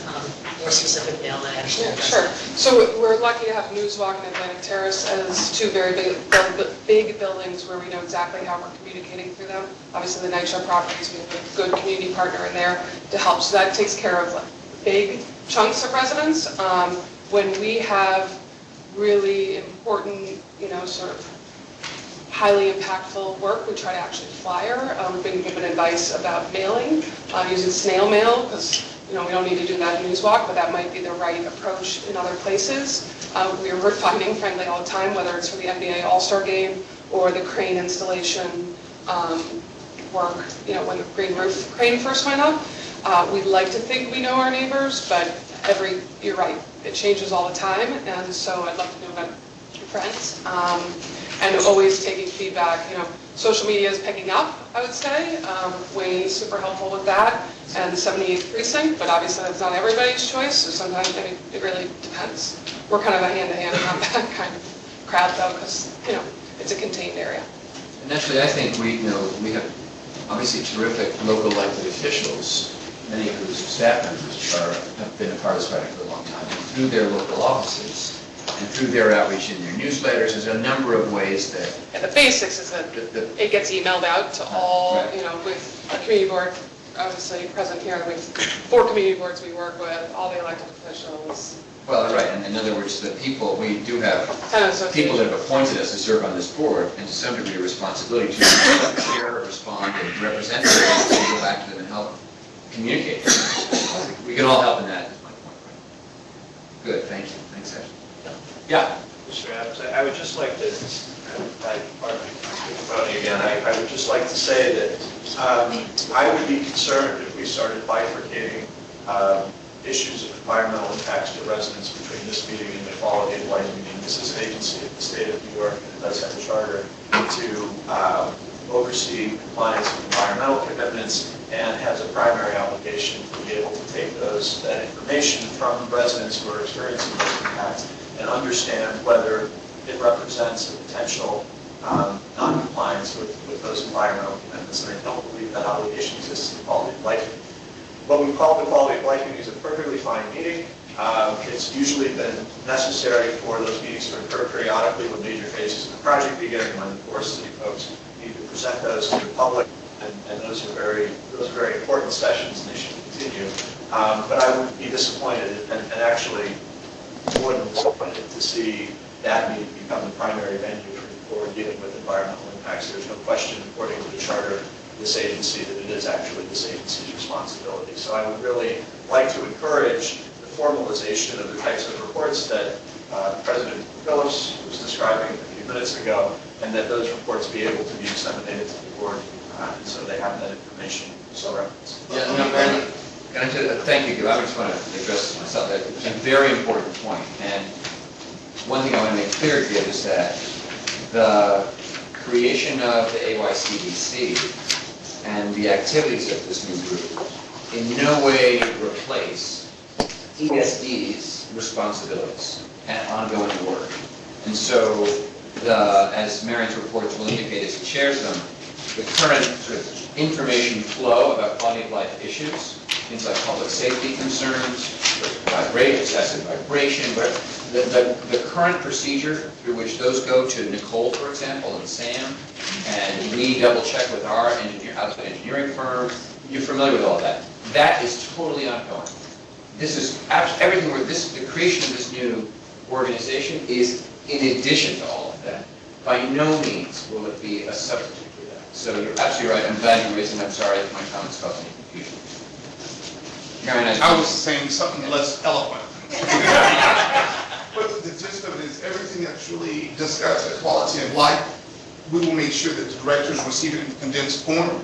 more specifically, I'll let Ashley Yeah, address sure. it. So we're lucky to have Newswalk and Atlantic Terrace as two very big buildings where we know exactly how we're communicating through them. Obviously, the Night Show properties, we have a good community partner in there to help. So that takes care of like big chunks of residents. When we have really important, sort of highly impactful work, we try to actually flyer. We've been given advice about mailing, using snail mail, because we don't need to do that in Newswalk, but that might be the right approach in other places. We're finding, frankly, all the time, whether it's for the NBA All-Star Game or the crane installation work, when the green roof crane first went up. We'd like to think we know our neighbors, but you're right, it changes all the time, and so I'd love to know about your friends. And always taking feedback. Social media is picking up, I would say. Wayne's super helpful with that, and the 78th precinct, but obviously that's not everybody's choice, so sometimes it really depends. We're kind of a hand-to-hand combat kind of crowd, though, because, it's a contained area. And actually, I think we have obviously terrific local elected officials, many of whose staff members have been a part of this project for a long time, and through their local offices, and through their outreach in their newsletters, there's a number of ways that... And the basics is that it gets emailed out to all, with a community board, obviously present here, with 4 community boards we work with, all the elected officials. Well, right, and in other words, we do have people that have appointed us to serve on this board, and to some degree a responsibility to share, respond, and represent them, so go back to them and help communicate. We can all help in that, is my point. Good, thank you. Thanks, Ashley. Yeah. Mr. Adams, I would just like to, pardon me again, I would just like to say that I would be concerned if we started bifurcating issues of environmental impacts to residents between this meeting and the quality of life meeting. This is an agency of the state of New York, and it does have a charter to oversee compliance with environmental commitments, and has a primary obligation to be able to take that information from residents who are experiencing those impacts and understand whether it represents a potential non-compliance with those environmental commitments. And I don't believe that obligation exists in the quality of life. What we call the quality of life meeting is a perfectly fine meeting. It's usually been necessary for those meetings to occur periodically when major phases of the project begin, when the Forest City folks need to present those to the public, and those are very important sessions, and they should continue. But I would be disappointed and actually more than disappointed to see that meeting become the primary venue for dealing with environmental impacts. There's no question, according to the charter of this agency, that it is actually this agency's responsibility. So I would really like to encourage the formalization of the types of reports that President Phillips was describing a few minutes ago, and that those reports be able to be disseminated to the board, and so they have that information so referenced. Yeah, no, can I say thank you, because I just want to address this myself. It's a very important point, and one thing I want to make clear here is that the creation of the AYCDC and the activities of this new group in no way replace ESD's responsibilities and ongoing work. And so, as Marion's reports will indicate as he chairs them, the current sort of information flow about quality of life issues, things like public safety concerns, excessive vibration, the current procedure through which those go to Nicole, for example, and Sam, and we double check with our outside engineering firm. You're familiar with all of that. That is totally ongoing. This is everything. The creation of this new organization is in addition to all of that. By no means will it be a substitute for that. So you're absolutely right. I'm glad you raised it. I'm sorry if my comments caused any confusion. I was saying something less eloquent. But the gist of it is everything that's really discussed, the quality of life, we will make sure that the directors receive it in condensed form,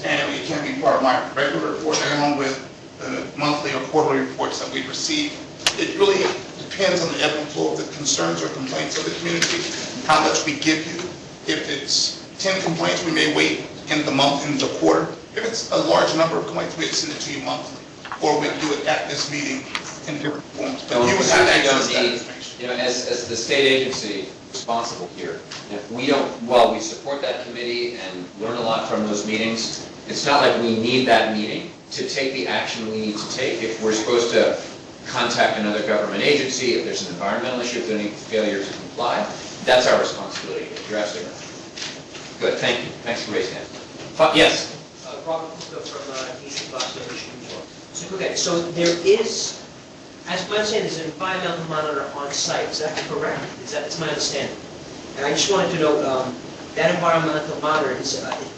and it can be part of my regular report along with the monthly or quarterly reports that we receive. It really depends on the ebb and flow of the concerns or complaints of the community, how much we give you. If it's 10 complaints, we may wait in the month, in the quarter. If it's a large number of complaints, we'd send it to you monthly, or we'd do it at this meeting in different forms. But you would have access to that information. You know, as the state agency responsible here, if we don't, while we support that committee and learn a lot from those meetings, it's not like we need that meeting to take the action we need to take. If we're supposed to contact another government agency, if there's an environmental issue, if there's any failure to comply, that's our responsibility. You're absolutely right. Good, thank you. Thanks for raising that. Yes? Robert Kuka from East Boston, New York. So, okay, so there is, as I understand, there's an environmental monitor on site. Is that correct? That's my understanding. And I just wanted to know, that environmental monitor,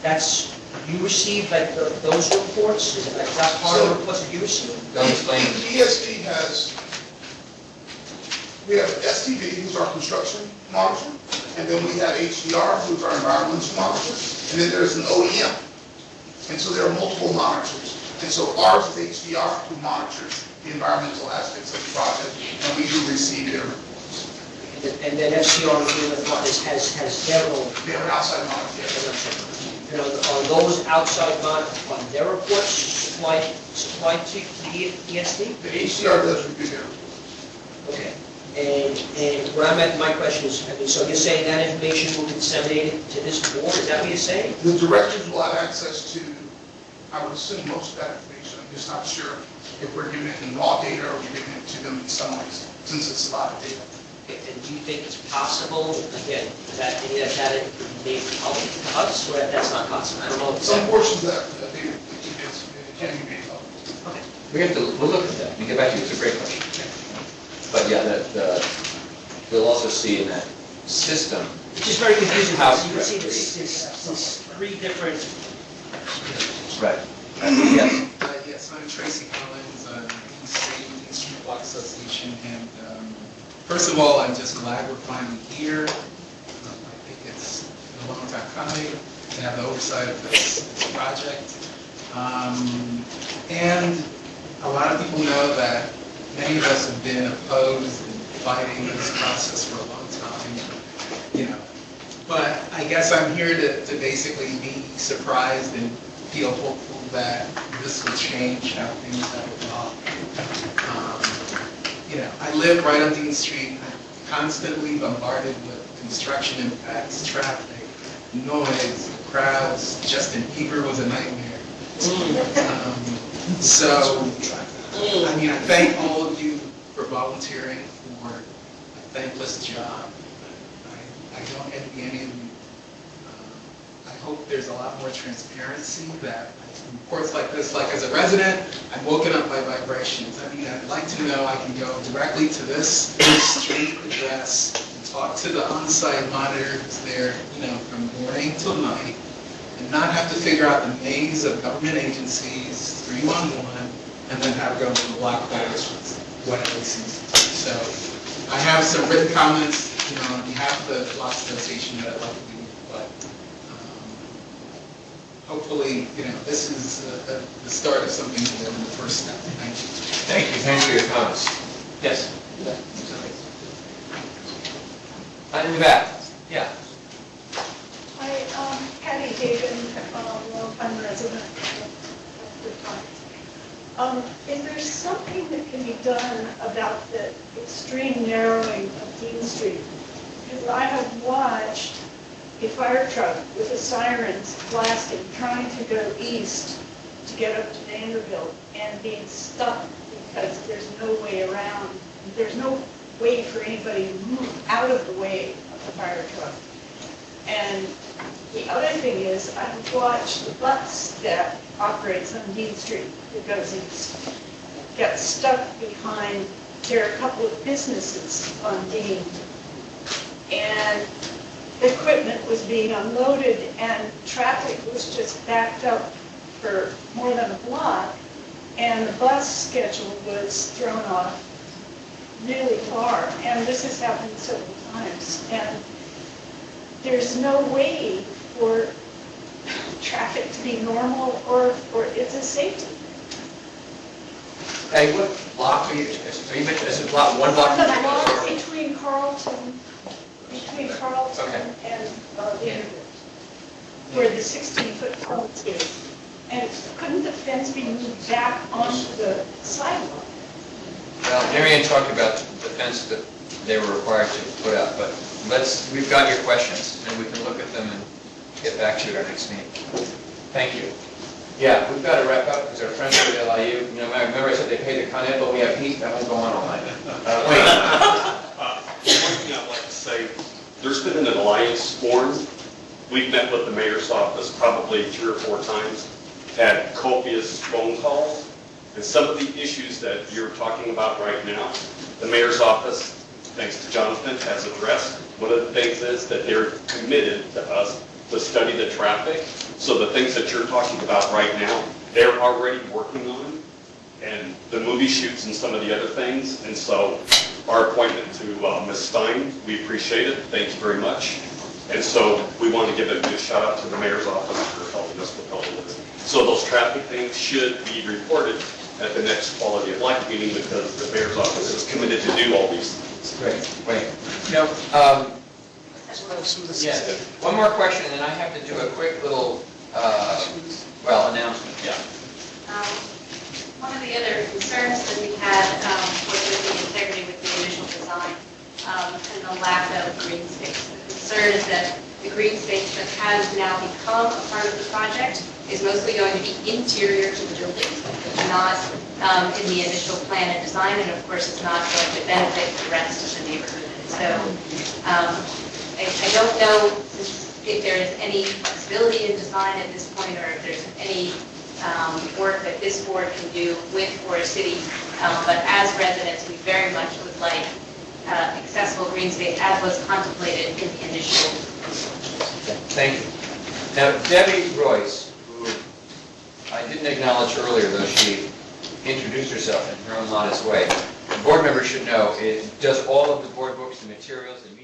that's, you receive like those reports? Is that part of the reports that you receive? Don't explain. ESD has, we have STV, who's our construction monitor, and then we have HDR, who's our environmental monitor, and then there's an OEM. And so there are multiple monitors. And so ours is HDR, who monitors the environmental aspects of the project, and we do receive their reports. And then FCR has their own. They have an outside monitor, yes. And are those outside monitors, on their reports supplied to the ESD? The HDR does review their reports. Okay. And what I'm at, my question is, I mean, so you're saying that information will be disseminated to this board? Is that what you're saying? The directors will have access to, I would assume, most of that information. I'm just not sure if we're giving it in raw data or we're giving it to them in some ways, since it's a lot of data. And do you think it's possible, again, that any of that data could be made public to us, or that's not possible? I don't know. Some portions of that data can be made public. Okay. We'll look at that. We get back to you. It's a great question. But yeah, we'll also see in that system. It's just very confusing. How You can see this three different. Right. Yes. Yes, I'm Tracy Collins, East Street Block Association, and first of all, I'm just glad we're finally here. I think it's been a long time coming to have the oversight of this project. And a lot of people know that many of us have been opposed and fighting this process for a long time, you know. But I guess I'm here to basically be surprised and feel hopeful that this will change how things have evolved. You know, I live right on Dean Street. I'm constantly bombarded with construction impacts, traffic, noise, crowds. Justin Bieber was a nightmare. So, I mean, I thank all of you for volunteering for a thankless job. I don't envy any of you. I hope there's a lot more transparency that reports like this, like as a resident, I'm woken up by vibrations. I mean, I'd like to know I can go directly to this street address and talk to the on-site monitor who's there, you know, from morning till night, and not have to figure out the maze of government agencies, 311, and then have to go to the block calls, whatever season. So I have some written comments, you know, on behalf of the Block Association that I'd like to do, but hopefully, you know, this is the start of something more than the first step. Thank you. Thank you. Thanks for your comments. Yes. In the back. Yeah. Hi, Patty Hagan, long-time resident of the town. Is there something that can be done about the extreme narrowing of Dean Street? Because I have watched a fire truck with the sirens blasting, trying to go east to get up to Vanderbilt and being stuck because there's no way around. There's no way for anybody to move out of the way of the fire truck. And the other thing is, I've watched the bus that operates on Dean Street that goes east get stuck behind, there are a couple of businesses on Dean. And equipment was being unloaded and traffic was just backed up for more than a block. And the bus schedule was thrown off really far. And this has happened several times. And there's no way for traffic to be normal or it's a safety. Hey, what block are you mentioning? Is it block, one block? The block between Carlton Okay. and Vanderbilt. where the 16-foot fence is. And couldn't the fence be moved back onto the sidewalk? Well, Marion talked about the fence that they were required to put up, but we've got your questions, and we can look at them and get back to you at our next meeting. Thank you. Yeah, we've got to wrap up because our friends at LIU, remember I said they pay the Con Ed, but we have heat, that won't go on all night. Wayne. One thing I'd like to say, there's been an alliance formed. We've met with the mayor's office probably 3 or 4 times, had copious phone calls, and some of the issues that you're talking about right now, the mayor's office, thanks to Jonathan, has addressed. One of the things is that they're committed to us to study the traffic. So the things that you're talking about right now, they're already working on, and the movie shoots and some of the other things. And so our appointment to Ms. Stein, we appreciate it. Thank you very much. And so we want to give a good shout out to the mayor's office for helping us with all of this. So those traffic things should be reported at the next quality of life meeting because the mayor's office is committed to do all these things. Great. Wait. Yeah, one more question, and I have to do a quick little, announcement. Yeah. One of the other concerns that we had was with the integrity with the initial design and the lack of green space. The concern is that the green space that has now become a part of the project is mostly going to be interior to the buildings, not in the initial plan and design, and of course it's not going to benefit the rest of the neighborhood. So I don't know if there is any flexibility in design at this point, or if there's any work that this board can do with Forest City. But as residents, we very much would like accessible green space as was contemplated in the initial. Thank you. Now, Debbie Royce, who I didn't acknowledge earlier, though she introduced herself in her own modest way. The board members should know it does all of the board books and materials and